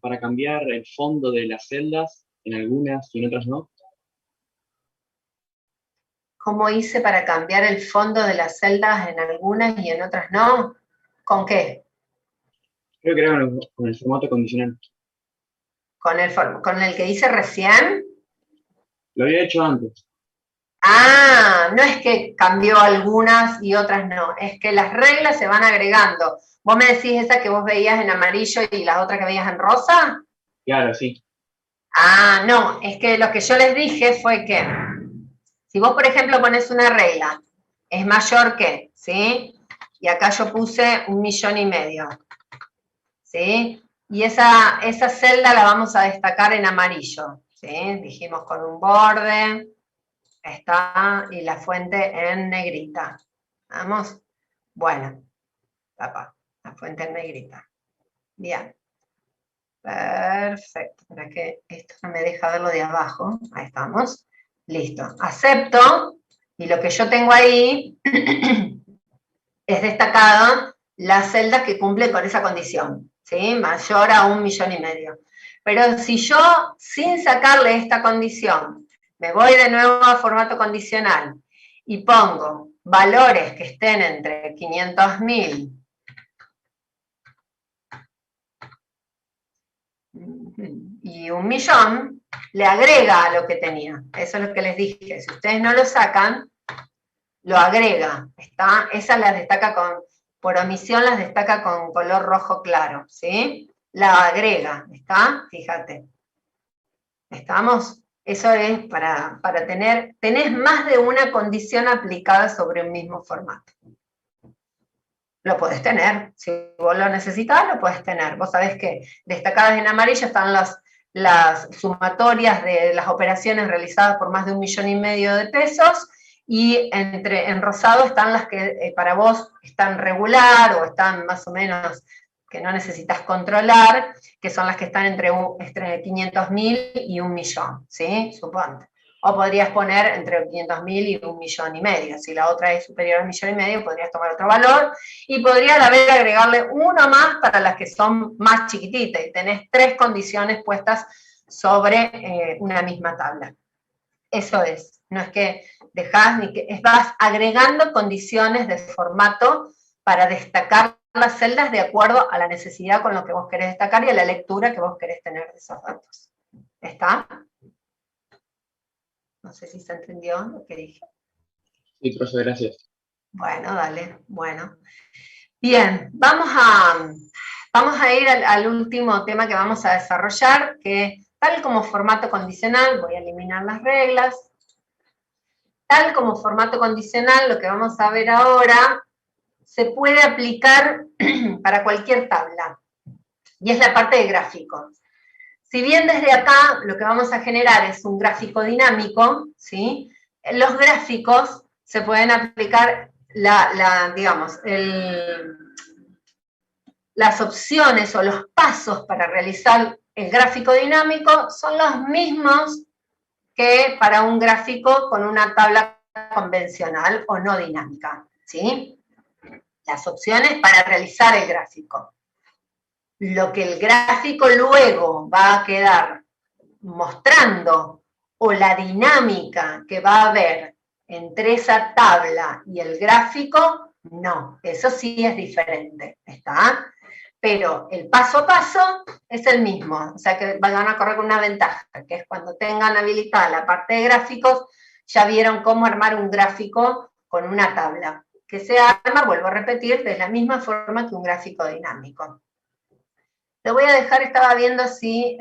para cambiar el fondo de las celdas en algunas y en otras no? ¿Cómo hice para cambiar el fondo de las celdas en algunas y en otras no? ¿Con qué? Creo que era con el formato condicional. ¿Con el que hice recién? Lo había hecho antes. Ah, no es que cambió algunas y otras no, es que las reglas se van agregando. ¿Vos me decís esa que vos veías en amarillo y las otras que veías en rosa? Claro, sí. Ah, no, es que lo que yo les dije fue que si vos, por ejemplo, pones una regla, es mayor que, ¿sí? Y acá yo puse 1,5 millones, ¿sí? Y esa celda la vamos a destacar en amarillo, ¿sí? Dijimos con un borde, está, y la fuente en negrita. ¿Vamos? Bueno, la fuente en negrita. Bien. Perfecto, para que esto no me deja verlo de abajo. Ahí estamos. Listo. Acepto, y lo que yo tengo ahí es destacado la celda que cumple con esa condición, ¿sí? Mayor a 1,5 millones. Pero si yo, sin sacarle esta condición, me voy de nuevo a formato condicional y pongo valores que estén entre 500.000 y 1.000.000, le agrega a lo que tenía. Eso es lo que les dije. Si ustedes no lo sacan, lo agrega. ¿Está? Esas las destaca por omisión, las destaca con color rojo claro, ¿sí? La agrega, ¿está? Fíjate. ¿Estamos? Eso es para tenés más de una condición aplicada sobre un mismo formato. Lo podés tener, si vos lo necesitas, lo podés tener. Vos sabés que destacadas en amarillo están las sumatorias de las operaciones realizadas por más de 1,5 millones de pesos, y en rosado están las que para vos están regular o están más o menos que no necesitas controlar, que son las que están entre 500.000 y 1.000.000, ¿sí? Suponte. O podrías poner entre 500.000 y 1,5 millones. Si la otra es superior a 1,5 millones, podrías tomar otro valor. Y podrías agregarle uno más para las que son más chiquititas. Y tenés 3 condiciones puestas sobre una misma tabla. Eso es. No es que dejás ni que... Vas agregando condiciones de formato para destacar las celdas de acuerdo a la necesidad con lo que vos querés destacar y a la lectura que vos querés tener de esos datos. ¿Está? No sé si se entendió lo que dije. Sí, profe, gracias. Bueno, dale. Bueno. Bien, vamos a ir al último tema que vamos a desarrollar, que tal como formato condicional, voy a eliminar las reglas. Tal como formato condicional, lo que vamos a ver ahora se puede aplicar para cualquier tabla, y es la parte de gráficos. Si bien desde acá lo que vamos a generar es un gráfico dinámico, ¿sí? Los gráficos se pueden aplicar, las opciones o los pasos para realizar el gráfico dinámico son los mismos que para un gráfico con una tabla convencional o no dinámica, ¿sí? Las opciones para realizar el gráfico. Lo que el gráfico luego va a quedar mostrando, o la dinámica que va a haber entre esa tabla y el gráfico, no, eso sí es diferente, ¿está? Pero el paso a paso es el mismo, o sea que van a correr con una ventaja, que es cuando tengan habilitada la parte de gráficos, ya vieron cómo armar un gráfico con una tabla, que se arma, vuelvo a repetir, de la misma forma que un gráfico dinámico. Lo voy a dejar, estaba viendo si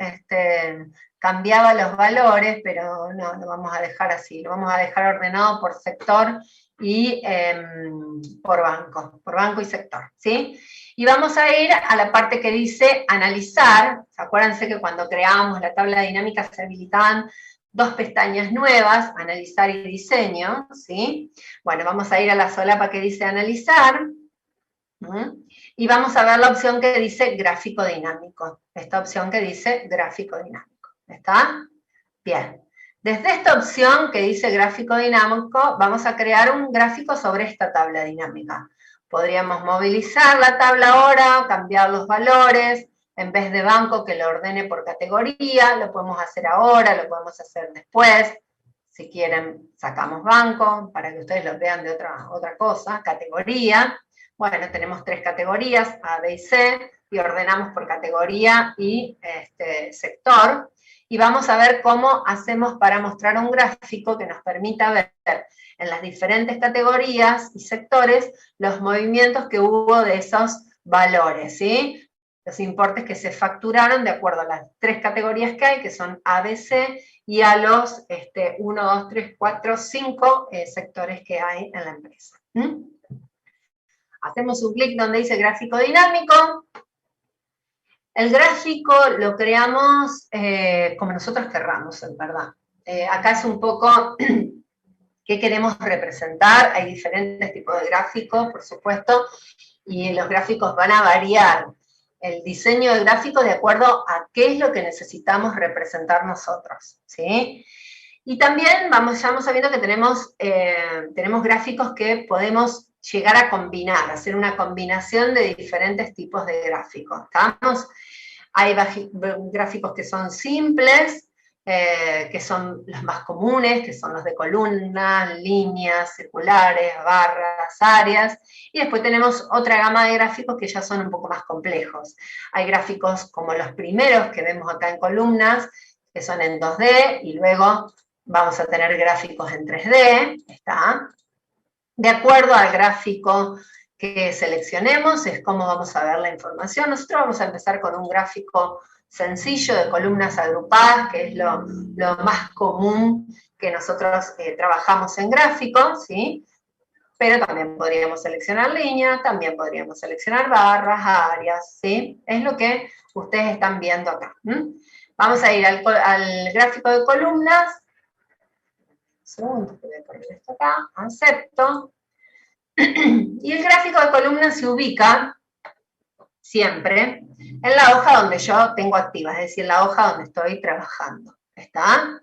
cambiaba los valores, pero no, lo vamos a dejar así, lo vamos a dejar ordenado por sector y por banco y sector, ¿sí? Y vamos a ir a la parte que dice analizar. Acuérdense que cuando creábamos la tabla dinámica se habilitaban 2 pestañas nuevas, analizar y diseño, ¿sí? Bueno, vamos a ir a la solapa que dice analizar, y vamos a ver la opción que dice gráfico dinámico. Esta opción que dice gráfico dinámico. ¿Está? Bien. Desde esta opción que dice gráfico dinámico, vamos a crear un gráfico sobre esta tabla dinámica. Podríamos movilizar la tabla ahora, cambiar los valores, en vez de banco que lo ordene por categoría, lo podemos hacer ahora, lo podemos hacer después. Si quieren, sacamos banco, para que ustedes lo vean de otra cosa, categoría. Bueno, tenemos 3 categorías, A, B y C, y ordenamos por categoría y sector. Y vamos a ver cómo hacemos para mostrar un gráfico que nos permita ver en las diferentes categorías y sectores los movimientos que hubo de esos valores, ¿sí? Los importes que se facturaron de acuerdo a las 3 categorías que hay, que son A, B, C, y a los 1, 2, 3, 4, 5 sectores que hay en la empresa. Hacemos un clic donde dice gráfico dinámico. El gráfico lo creamos como nosotros querramos, en verdad. Acá es un poco qué queremos representar. Hay diferentes tipos de gráficos, por supuesto, y los gráficos van a variar el diseño del gráfico de acuerdo a qué es lo que necesitamos representar nosotros, ¿sí? Y también vamos sabiendo que tenemos gráficos que podemos llegar a combinar, hacer una combinación de diferentes tipos de gráficos. ¿Estamos? Hay gráficos que son simples, que son los más comunes, que son los de columnas, líneas, circulares, barras, áreas, y después tenemos otra gama de gráficos que ya son un poco más complejos. Hay gráficos como los primeros que vemos acá en columnas, que son en 2D, y luego vamos a tener gráficos en 3D, ¿está? De acuerdo al gráfico que seleccionemos, es cómo vamos a ver la información. Nosotros vamos a empezar con un gráfico sencillo de columnas agrupadas, que es lo más común que nosotros trabajamos en gráficos, ¿sí? Pero también podríamos seleccionar líneas, también podríamos seleccionar barras, áreas, ¿sí? Es lo que ustedes están viendo acá. Vamos a ir al gráfico de columnas. Un segundo, voy a poner esto acá, acepto. Y el gráfico de columnas se ubica siempre en la hoja donde yo tengo activa, es decir, la hoja donde estoy trabajando. ¿Está?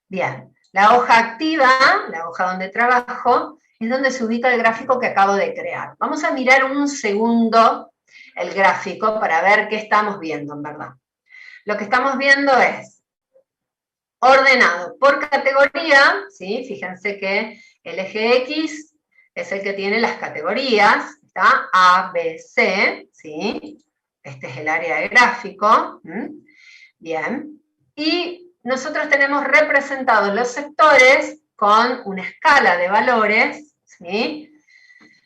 Bien. La hoja activa, la hoja donde trabajo, es donde se ubica el gráfico que acabo de crear. Vamos a mirar un segundo el gráfico para ver qué estamos viendo, en verdad. Lo que estamos viendo es ordenado por categoría, ¿sí? Fíjense que el eje X es el que tiene las categorías, ¿está? A, B, C, ¿sí? Este es el área de gráfico. Bien. Y nosotros tenemos representados los sectores con una escala de valores, ¿sí?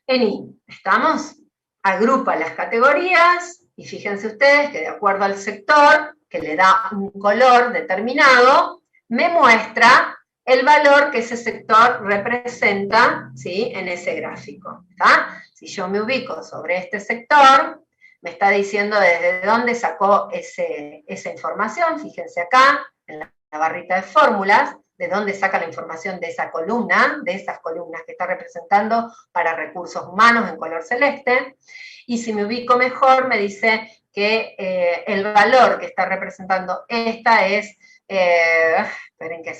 En I. ¿Estamos? Agrupa las categorías y fíjense ustedes que de acuerdo al sector, que le da un color determinado, me muestra el valor que ese sector representa, ¿sí? En ese gráfico. ¿Está? Si yo me ubico sobre este sector, me está diciendo desde dónde sacó esa información. Fíjense acá, en la barrita de fórmulas, de dónde saca la información de esa columna, de esas columnas que está representando para recursos humanos en color celeste. Y si me ubico mejor, me dice que el valor que está representando esta es, esperen que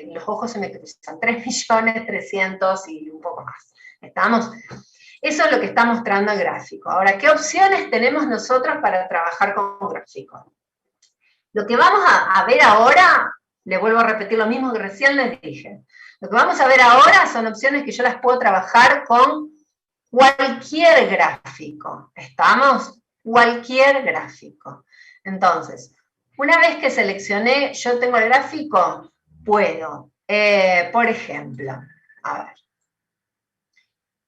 los ojos se me cruzan, 3.300.000 y un poco más. ¿Estamos? Eso es lo que está mostrando el gráfico. Ahora, ¿qué opciones tenemos nosotros para trabajar con gráficos? Lo que vamos a ver ahora, le vuelvo a repetir lo mismo que recién les dije. Lo que vamos a ver ahora son opciones que yo las puedo trabajar con cualquier gráfico. ¿Estamos? Cualquier gráfico. Entonces, una vez que seleccioné, yo tengo el gráfico, puedo, por ejemplo, a ver,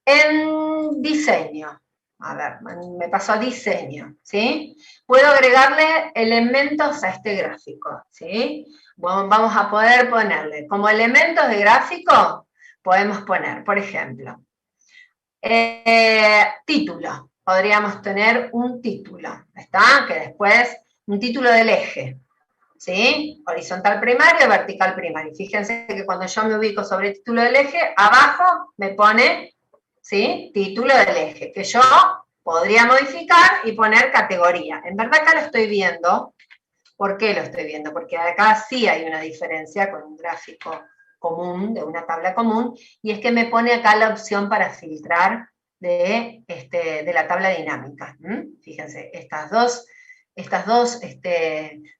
en diseño, a ver, me paso a diseño, ¿sí? Puedo agregarle elementos a este gráfico, ¿sí? Bueno, vamos a poder ponerle, como elementos de gráfico, podemos poner, por ejemplo, título. Podríamos tener un título, ¿está? Que después, un título del eje, ¿sí? Horizontal primario, vertical primario. Fíjense que cuando yo me ubico sobre el título del eje, abajo me pone, ¿sí? Título del eje, que yo podría modificar y poner categoría. En verdad acá lo estoy viendo. ¿Por qué lo estoy viendo? Porque acá sí hay una diferencia con un gráfico común, de una tabla común, y es que me pone acá la opción para filtrar de la tabla dinámica. Fíjense, estas dos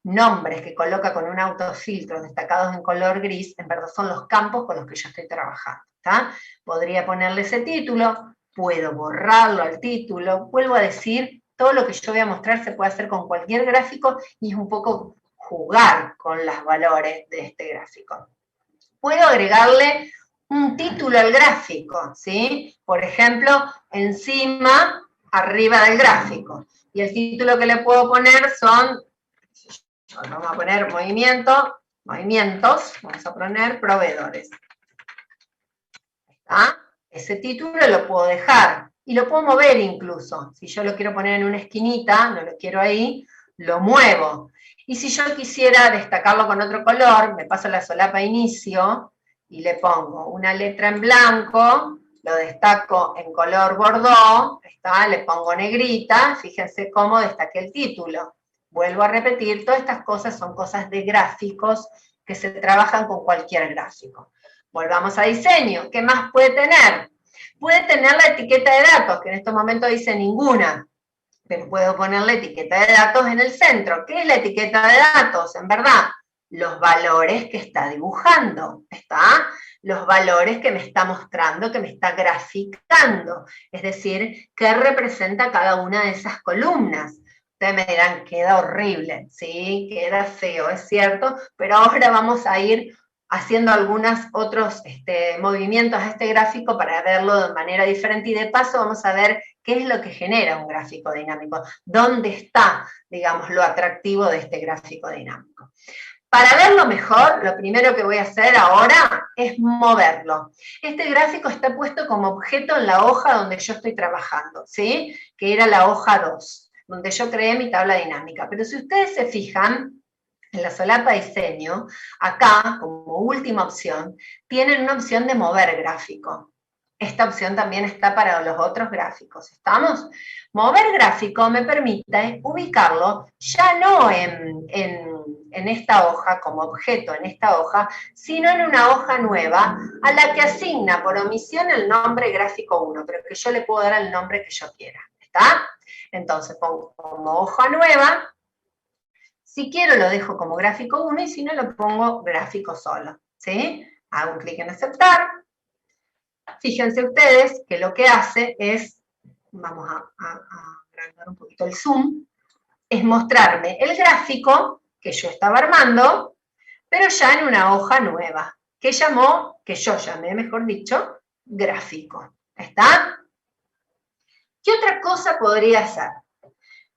nombres que coloca con un autofiltro destacados en color gris, en verdad son los campos con los que yo estoy trabajando. ¿Tá? Podría ponerle ese título, puedo borrarlo al título, vuelvo a decir, todo lo que yo voy a mostrar se puede hacer con cualquier gráfico y es un poco jugar con los valores de este gráfico. Puedo agregarle un título al gráfico, ¿sí? Por ejemplo, encima, arriba del gráfico. Y el título que le puedo poner son, vamos a poner movimientos, vamos a poner proveedores. ¿Está? Ese título lo puedo dejar y lo puedo mover incluso. Si yo lo quiero poner en una esquinita, no lo quiero ahí, lo muevo. Y si yo quisiera destacarlo con otro color, me paso la solapa inicio y le pongo una letra en blanco, lo destaco en color bordó, ¿está? Le pongo negrita, fíjense cómo destaqué el título. Vuelvo a repetir, todas estas cosas son cosas de gráficos que se trabajan con cualquier gráfico. Volvamos a diseño. ¿Qué más puede tener? Puede tener la etiqueta de datos, que en este momento dice ninguna. pero puedo poner la etiqueta de datos en el centro. ¿Qué es la etiqueta de datos? En verdad, los valores que está dibujando, ¿está? Los valores que me está mostrando, que me está graficando, es decir, qué representa cada una de esas columnas. Ustedes me dirán, queda horrible, sí, queda feo, es cierto, pero ahora vamos a ir haciendo algunos otros movimientos a este gráfico para verlo de manera diferente, y de paso vamos a ver qué es lo que genera un gráfico dinámico, dónde está, digamos, lo atractivo de este gráfico dinámico. Para verlo mejor, lo primero que voy a hacer ahora es moverlo. Este gráfico está puesto como objeto en la hoja donde yo estoy trabajando, ¿sí? Que era la hoja 2, donde yo creé mi tabla dinámica. Pero si ustedes se fijan, en la solapa diseño, acá, como última opción, tienen una opción de mover gráfico. Esta opción también está para los otros gráficos, ¿estamos? Mover gráfico me permite ubicarlo ya no en esta hoja, como objeto en esta hoja, sino en una hoja nueva a la que asigna por omisión el nombre gráfico 1, pero que yo le puedo dar el nombre que yo quiera, ¿está? Entonces pongo como hoja nueva. Si quiero lo dejo como gráfico 1 y si no lo pongo gráfico solo, ¿sí? Hago un clic en aceptar. Fíjense ustedes que lo que hace es, vamos a agrandar un poquito el zoom, es mostrarme el gráfico que yo estaba armando, pero ya en una hoja nueva, que yo llamé, mejor dicho, gráfico. ¿Está? ¿Qué otra cosa podría hacer?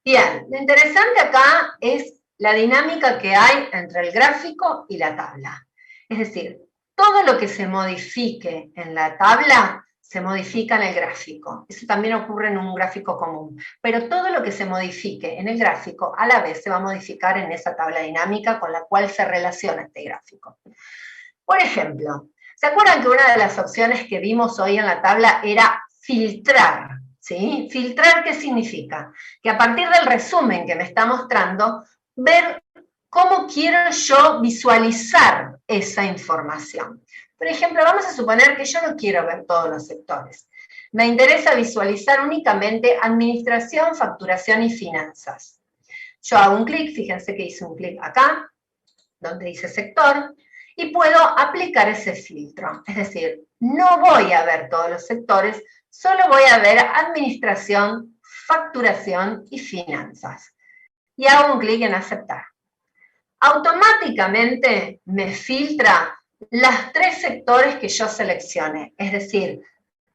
Bien, lo interesante acá es la dinámica que hay entre el gráfico y la tabla. Es decir, todo lo que se modifique en la tabla se modifica en el gráfico. Eso también ocurre en un gráfico común. Pero todo lo que se modifique en el gráfico a la vez se va a modificar en esa tabla dinámica con la cual se relaciona este gráfico. Por ejemplo, ¿se acuerdan que una de las opciones que vimos hoy en la tabla era filtrar? ¿Sí? ¿Filtrar qué significa? Que a partir del resumen que me está mostrando, ver cómo quiero yo visualizar esa información. Por ejemplo, vamos a suponer que yo no quiero ver todos los sectores. Me interesa visualizar únicamente administración, facturación y finanzas. Yo hago un clic, fíjense que hice un clic acá, donde dice sector, y puedo aplicar ese filtro. Es decir, no voy a ver todos los sectores, solo voy a ver administración, facturación y finanzas. Y hago un clic en aceptar. Automáticamente me filtra los 3 sectores que yo seleccione, es decir,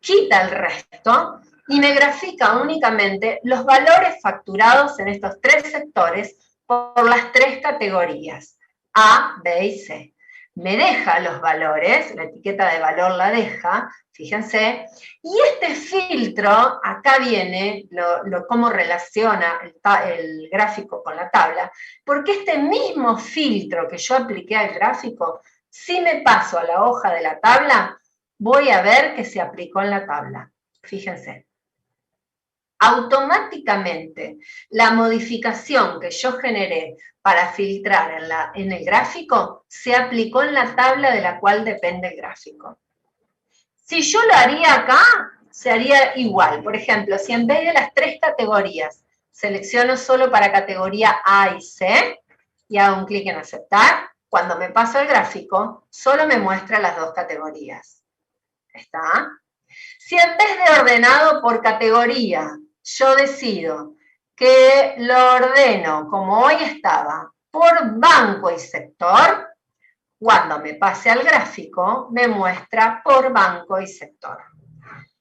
quita el resto y me grafica únicamente los valores facturados en estos 3 sectores por las 3 categorías, A, B y C. Me deja los valores, la etiqueta de valor la deja, fíjense, y este filtro, acá viene cómo relaciona el gráfico con la tabla, porque este mismo filtro que yo apliqué al gráfico, si me paso a la hoja de la tabla, voy a ver que se aplicó en la tabla, fíjense. Automáticamente la modificación que yo generé para filtrar en el gráfico se aplicó en la tabla de la cual depende el gráfico. Si yo lo haría acá, se haría igual. Por ejemplo, si en vez de las 3 categorías selecciono solo para categoría A y C y hago un clic en aceptar, cuando me paso al gráfico, solo me muestra las 2 categorías. ¿Está? Si en vez de ordenado por categoría, yo decido que lo ordeno como hoy estaba, por banco y sector, cuando me pase al gráfico, me muestra por banco y sector.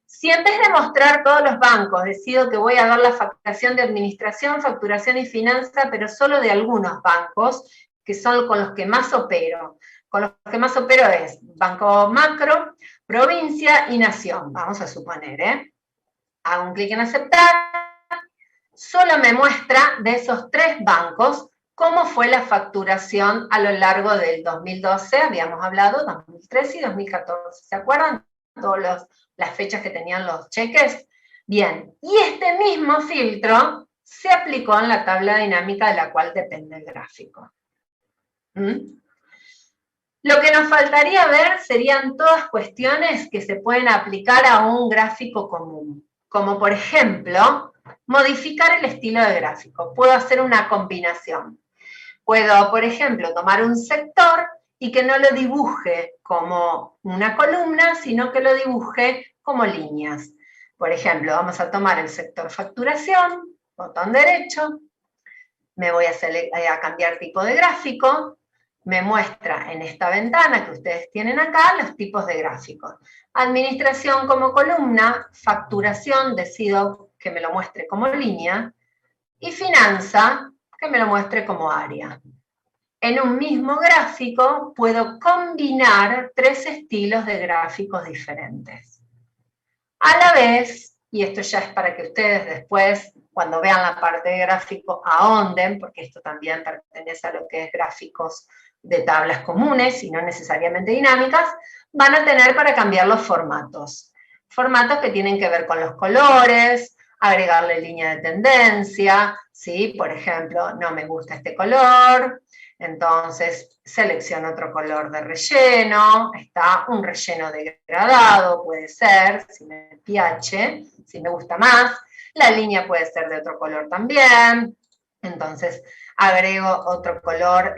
Si en vez de mostrar todos los bancos, decido que voy a ver la facturación de administración, facturación y finanza, pero solo de algunos bancos, que son con los que más opero. Con los que más opero es Banco Macro, Provincia y Nación, vamos a suponer, ¿eh? Hago un clic en aceptar, solo me muestra de esos 3 bancos cómo fue la facturación a lo largo del 2012, habíamos hablado, 2013 y 2014, ¿se acuerdan? Todas las fechas que tenían los cheques. Bien, y este mismo filtro se aplicó en la tabla dinámica de la cual depende el gráfico. Lo que nos faltaría ver serían todas cuestiones que se pueden aplicar a un gráfico común, como por ejemplo, Modificar el estilo de gráfico. Puedo hacer una combinación. Puedo, por ejemplo, tomar un sector y que no lo dibuje como una columna, sino que lo dibuje como líneas. Por ejemplo, vamos a tomar el sector facturación, botón derecho, me voy a cambiar tipo de gráfico, me muestra en esta ventana que ustedes tienen acá los tipos de gráficos. Administración como columna, facturación, decido que me lo muestre como línea, y finanza, que me lo muestre como área. En un mismo gráfico puedo combinar 3 estilos de gráficos diferentes. A la vez, y esto ya es para que ustedes después, cuando vean la parte de gráfico, ahonden, porque esto también pertenece a lo que es gráficos de tablas comunes y no necesariamente dinámicas, van a tener para cambiar los formatos. Formatos que tienen que ver con los colores, agregarle línea de tendencia, ¿sí? Por ejemplo, no me gusta este color, entonces selecciono otro color de relleno, está un relleno degradado, puede ser, si me piace, si me gusta más, la línea puede ser de otro color también, entonces agrego otro color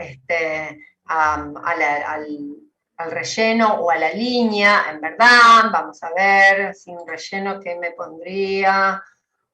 al relleno o a la línea, en verdad, vamos a ver, si un relleno que me pondría,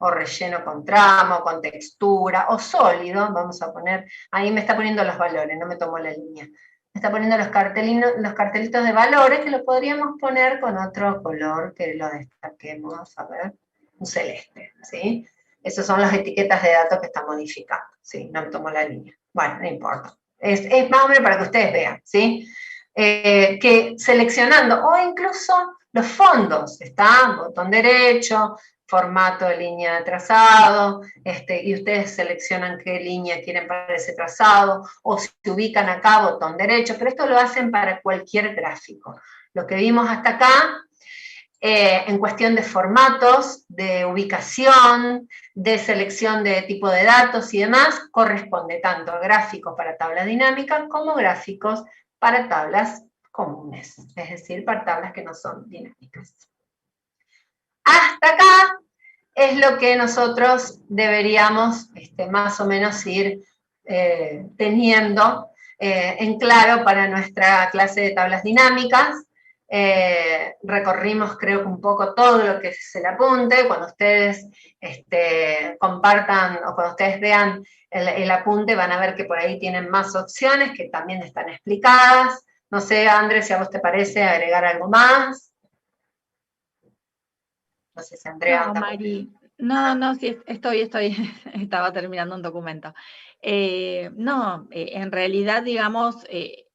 o relleno con tramo, con textura, o sólido, vamos a poner, ahí me está poniendo los valores, no me tomo la línea, me está poniendo los cartelitos de valores que lo podríamos poner con otro color que lo destaquemos, a ver, un celeste, ¿sí? Esas son las etiquetas de datos que está modificando, ¿sí? No me tomo la línea, bueno, no importa, es más o menos para que ustedes vean, ¿sí? Que seleccionando, o incluso los fondos, está, botón derecho, formato de línea de trazado, y ustedes seleccionan qué línea quieren para ese trazado, o si se ubican acá, botón derecho, pero esto lo hacen para cualquier gráfico. Lo que vimos hasta acá, en cuestión de formatos, de ubicación, de selección de tipo de datos y demás, corresponde tanto a gráficos para tablas dinámicas como gráficos para tablas comunes, es decir, para tablas que no son dinámicas. Hasta acá es lo que nosotros deberíamos más o menos ir teniendo en claro para nuestra clase de tablas dinámicas. Recorrimos creo que un poco todo lo que es el apunte. Cuando ustedes compartan o cuando ustedes vean el apunte van a ver que por ahí tienen más opciones que también están explicadas. No sé, Andrés, si a vos te parece agregar algo más. No sé si Andrea No, anda Mari, no, sí, estoy, estaba terminando un documento. En realidad, digamos,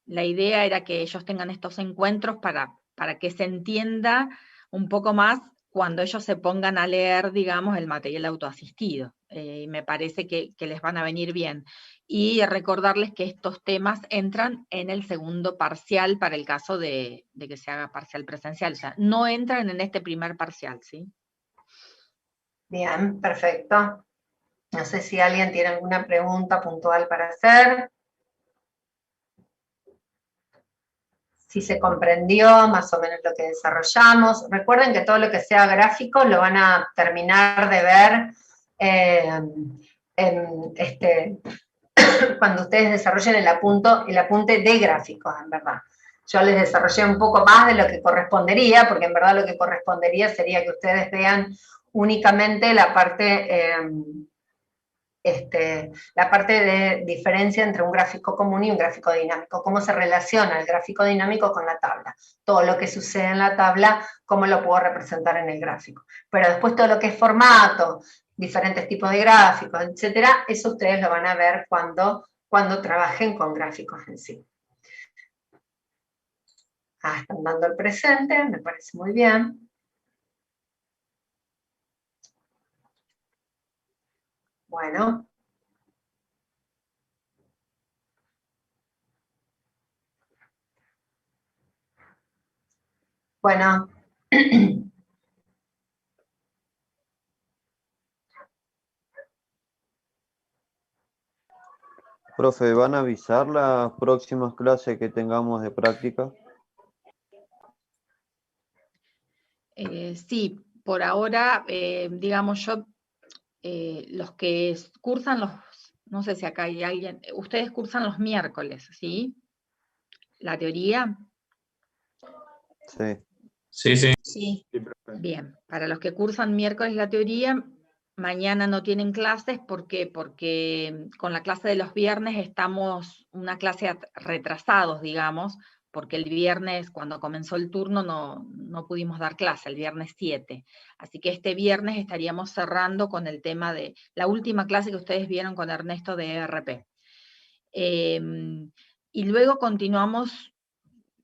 la idea era que ellos tengan estos encuentros para que se entienda un poco más cuando ellos se pongan a leer, digamos, el material autoasistido. Me parece que les van a venir bien. Y recordarles que estos temas entran en el segundo parcial para el caso de que se haga parcial presencial. O sea, no entran en este primer parcial, ¿sí? Bien, perfecto. No sé si alguien tiene alguna pregunta puntual para hacer. Si se comprendió más o menos lo que desarrollamos. Recuerden que todo lo que sea gráfico lo van a terminar de ver cuando ustedes desarrollen el apunte de gráficos, en verdad. Yo les desarrollé un poco más de lo que correspondería, porque en verdad lo que correspondería sería que ustedes vean únicamente la parte de diferencia entre un gráfico común y un gráfico dinámico, cómo se relaciona el gráfico dinámico con la tabla, todo lo que sucede en la tabla, cómo lo puedo representar en el gráfico. Pero después todo lo que es formato, diferentes tipos de gráficos, etcétera, eso ustedes lo van a ver cuando trabajen con gráficos en sí. Están dando el presente, me parece muy bien. Bueno. Bueno. Profe, ¿van a avisar las próximas clases que tengamos de práctica? Sí, por ahora, digamos, yo los que cursan no sé si acá hay alguien, ustedes cursan los miércoles, ¿sí? La teoría. Sí. Sí. Sí. Bien, para los que cursan miércoles la teoría, mañana no tienen clases, ¿por qué? Porque con la clase de los viernes estamos una clase retrasados, digamos, porque el viernes, cuando comenzó el turno, no pudimos dar clase, el viernes 7. Así que este viernes estaríamos cerrando con el tema de la última clase que ustedes vieron con Ernesto de ERP. Y luego continuamos,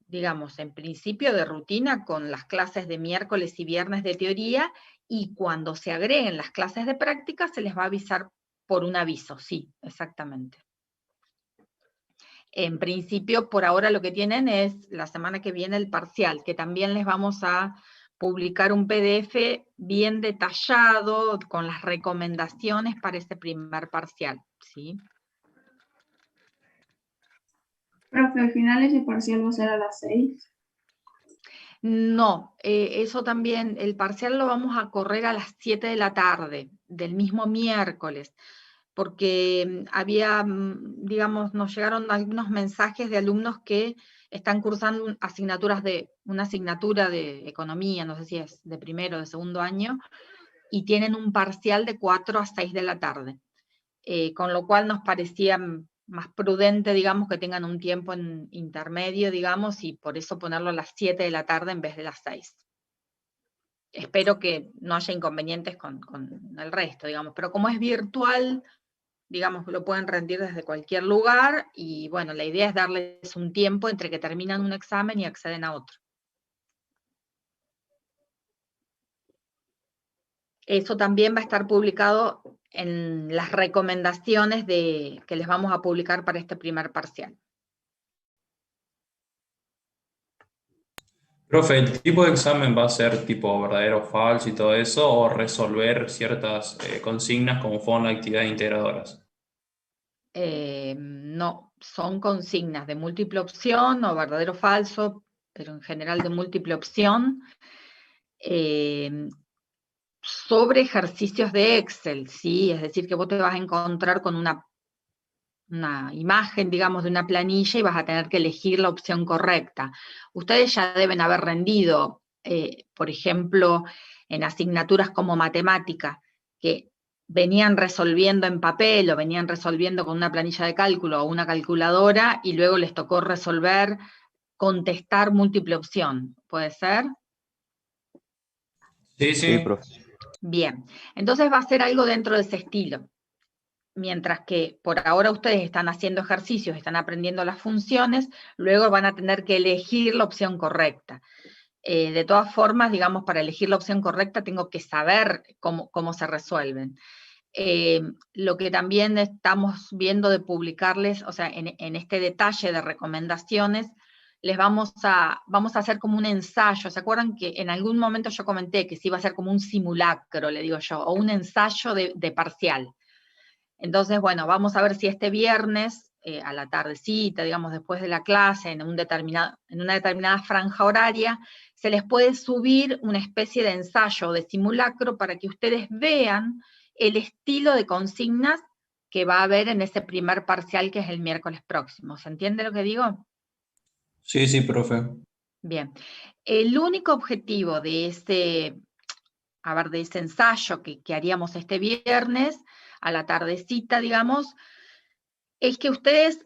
digamos, en principio de rutina con las clases de miércoles y viernes de teoría, y cuando se agreguen las clases de práctica se les va a avisar por un aviso, sí, exactamente. En principio, por ahora lo que tienen es la semana que viene el parcial, que también les vamos a publicar un PDF bien detallado con las recomendaciones para ese primer parcial, ¿sí? Profe, al final ese parcial va a ser a las 6. No, eso también, el parcial lo vamos a correr a las 7 de la tarde, del mismo miércoles, porque había, digamos, nos llegaron algunos mensajes de alumnos que están cursando una asignatura de economía, no sé si es de primero o de segundo año, y tienen un parcial de 4 a 6 de la tarde, con lo cual nos parecía más prudente, digamos, que tengan un tiempo en intermedio, digamos, y por eso ponerlo a las 7 de la tarde en vez de las 6. Espero que no haya inconvenientes con el resto, digamos, pero como es virtual, digamos, lo pueden rendir desde cualquier lugar, y bueno, la idea es darles un tiempo entre que terminan un examen y acceden a otro. Eso también va a estar publicado en las recomendaciones que les vamos a publicar para este primer parcial. Profe, ¿el tipo de examen va a ser tipo verdadero o falso y todo eso, o resolver ciertas consignas como fueron las actividades integradoras? No, son consignas de múltiple opción o verdadero o falso, pero en general de múltiple opción, sobre ejercicios de Excel, ¿sí? Es decir, que vos te vas a encontrar con una imagen, digamos, de una planilla, y vas a tener que elegir la opción correcta. Ustedes ya deben haber rendido, por ejemplo, en asignaturas como matemática, que venían resolviendo en papel o venían resolviendo con una planilla de cálculo o una calculadora, y luego les tocó contestar múltiple opción. ¿Puede ser? Sí, profe. Bien, entonces va a ser algo dentro de ese estilo. Mientras que por ahora ustedes están haciendo ejercicios, están aprendiendo las funciones, luego van a tener que elegir la opción correcta. De todas formas, digamos, para elegir la opción correcta tengo que saber cómo se resuelven. Lo que también estamos viendo de publicarles, o sea, en este detalle de recomendaciones, les vamos a hacer como un ensayo. ¿Se acuerdan que en algún momento yo comenté que se iba a hacer como un simulacro, le digo yo, o un ensayo de parcial? Entonces, bueno, vamos a ver si este viernes, a la tardecita, digamos, después de la clase, en una determinada franja horaria, se les puede subir una especie de ensayo o de simulacro para que ustedes vean el estilo de consignas que va a haber en ese primer parcial, que es el miércoles próximo. ¿Se entiende lo que digo? Sí, profe. Bien. El único objetivo de ese ensayo que haríamos este viernes, a la tardecita, digamos, es que ustedes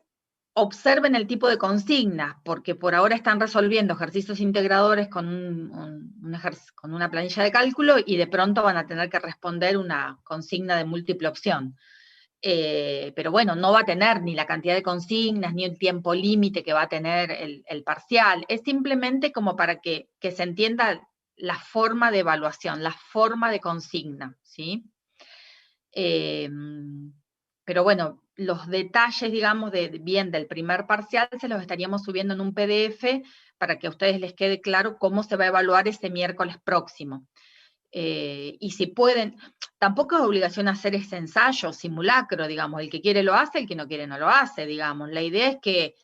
observen el tipo de consignas, porque por ahora están resolviendo ejercicios integradores con una planilla de cálculo, y de pronto van a tener que responder una consigna de múltiple opción. Pero bueno, no va a tener ni la cantidad de consignas, ni el tiempo límite que va a tener el parcial. Es simplemente como para que se entienda la forma de evaluación, la forma de consigna, ¿sí? Pero bueno, los detalles, digamos, del primer parcial se los estaríamos subiendo en un PDF para que a ustedes les quede claro cómo se va a evaluar ese miércoles próximo. Y si pueden, tampoco es obligación hacer ese ensayo, simulacro, digamos, el que quiere lo hace, el que no quiere no lo hace, digamos. La idea es que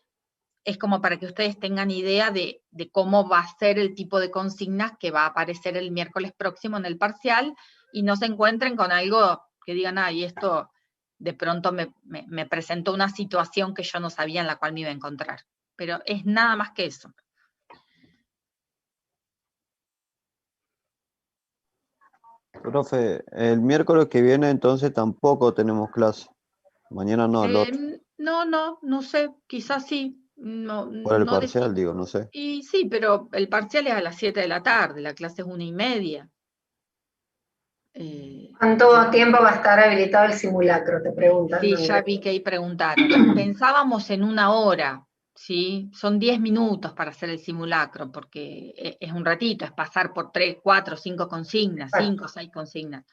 es como para que ustedes tengan idea de cómo va a ser el tipo de consignas que va a aparecer el miércoles próximo en el parcial, y no se encuentren con algo que digan, y esto de pronto me presentó una situación que yo no sabía en la cual me iba a encontrar. Pero es nada más que eso. Profe, el miércoles que viene entonces tampoco tenemos clase. Mañana no, el otro. No sé, quizás sí. No, Por el no parcial, digo, no sé. Y sí, pero el parcial es a las 7 de la tarde, la clase es 1:30. ¿Cuánto tiempo va a estar habilitado el simulacro? Te preguntan. Sí, ya vi que ahí preguntaron. Pensábamos en 1 hora, ¿sí? Son 10 minutos para hacer el simulacro, porque es un ratito, es pasar por 3, 4, 5 consignas, 5, 6 consignas.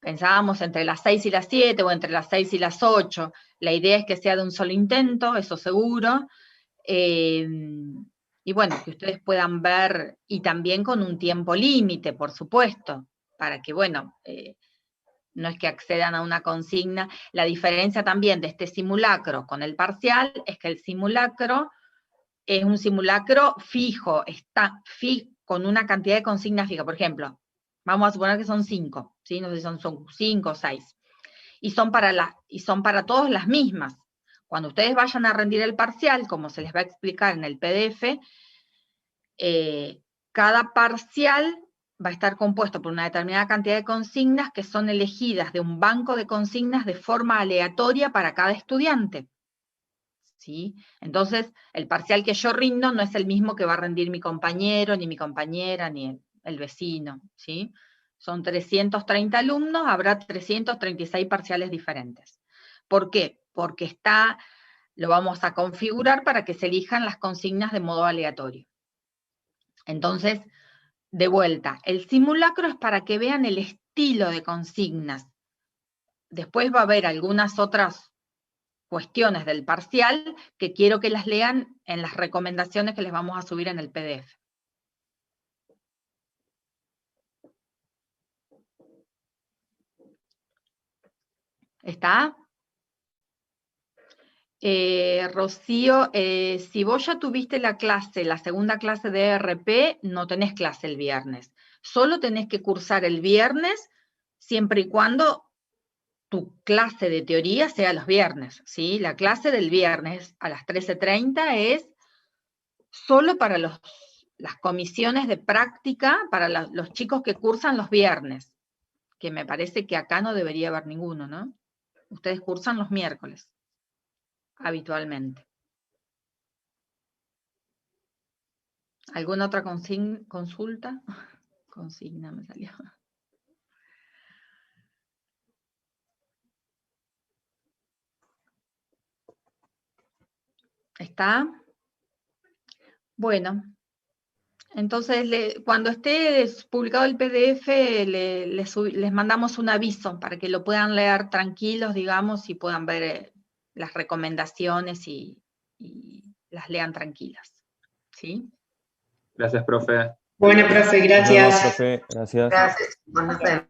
Pensábamos entre las 6 y las 7 o entre las 6 y las 8. La idea es que sea de un solo intento, eso seguro. Y bueno, que ustedes puedan ver, y también con un tiempo límite, por supuesto, para que, bueno, no es que accedan a una consigna. La diferencia también de este simulacro con el parcial es que el simulacro es un simulacro fijo, está con una cantidad de consignas fija. Por ejemplo, vamos a suponer que son 5, ¿sí? No sé si son 5 o 6. Y son para todos las mismas. Cuando ustedes vayan a rendir el parcial, como se les va a explicar en el PDF, cada parcial va a estar compuesto por una determinada cantidad de consignas que son elegidas de un banco de consignas de forma aleatoria para cada estudiante. ¿Sí? Entonces, el parcial que yo rindo no es el mismo que va a rendir mi compañero, ni mi compañera, ni el vecino. ¿Sí? Son 330 alumnos, habrá 336 parciales diferentes. ¿Por qué? Porque lo vamos a configurar para que se elijan las consignas de modo aleatorio. Entonces, de vuelta, el simulacro es para que vean el estilo de consignas. Después va a haber algunas otras cuestiones del parcial que quiero que las lean en las recomendaciones que les vamos a subir en el PDF. ¿Está? Rocío, si vos ya tuviste la segunda clase de ERP, no tenés clase el viernes. Solo tenés que cursar el viernes, siempre y cuando tu clase de teoría sea los viernes, ¿sí? La clase del viernes a las 13:30 es solo para las comisiones de práctica, para los chicos que cursan los viernes, que me parece que acá no debería haber ninguno, ¿no? Ustedes cursan los miércoles, habitualmente. ¿Alguna otra consulta? Consigna me salió. ¿Está? Bueno, entonces cuando esté publicado el PDF les mandamos un aviso para que lo puedan leer tranquilos, digamos, y puedan ver las recomendaciones y las lean tranquilas. ¿Sí? Gracias, profe. Bueno, profe, gracias. Profe, gracias. Gracias. Nos vemos.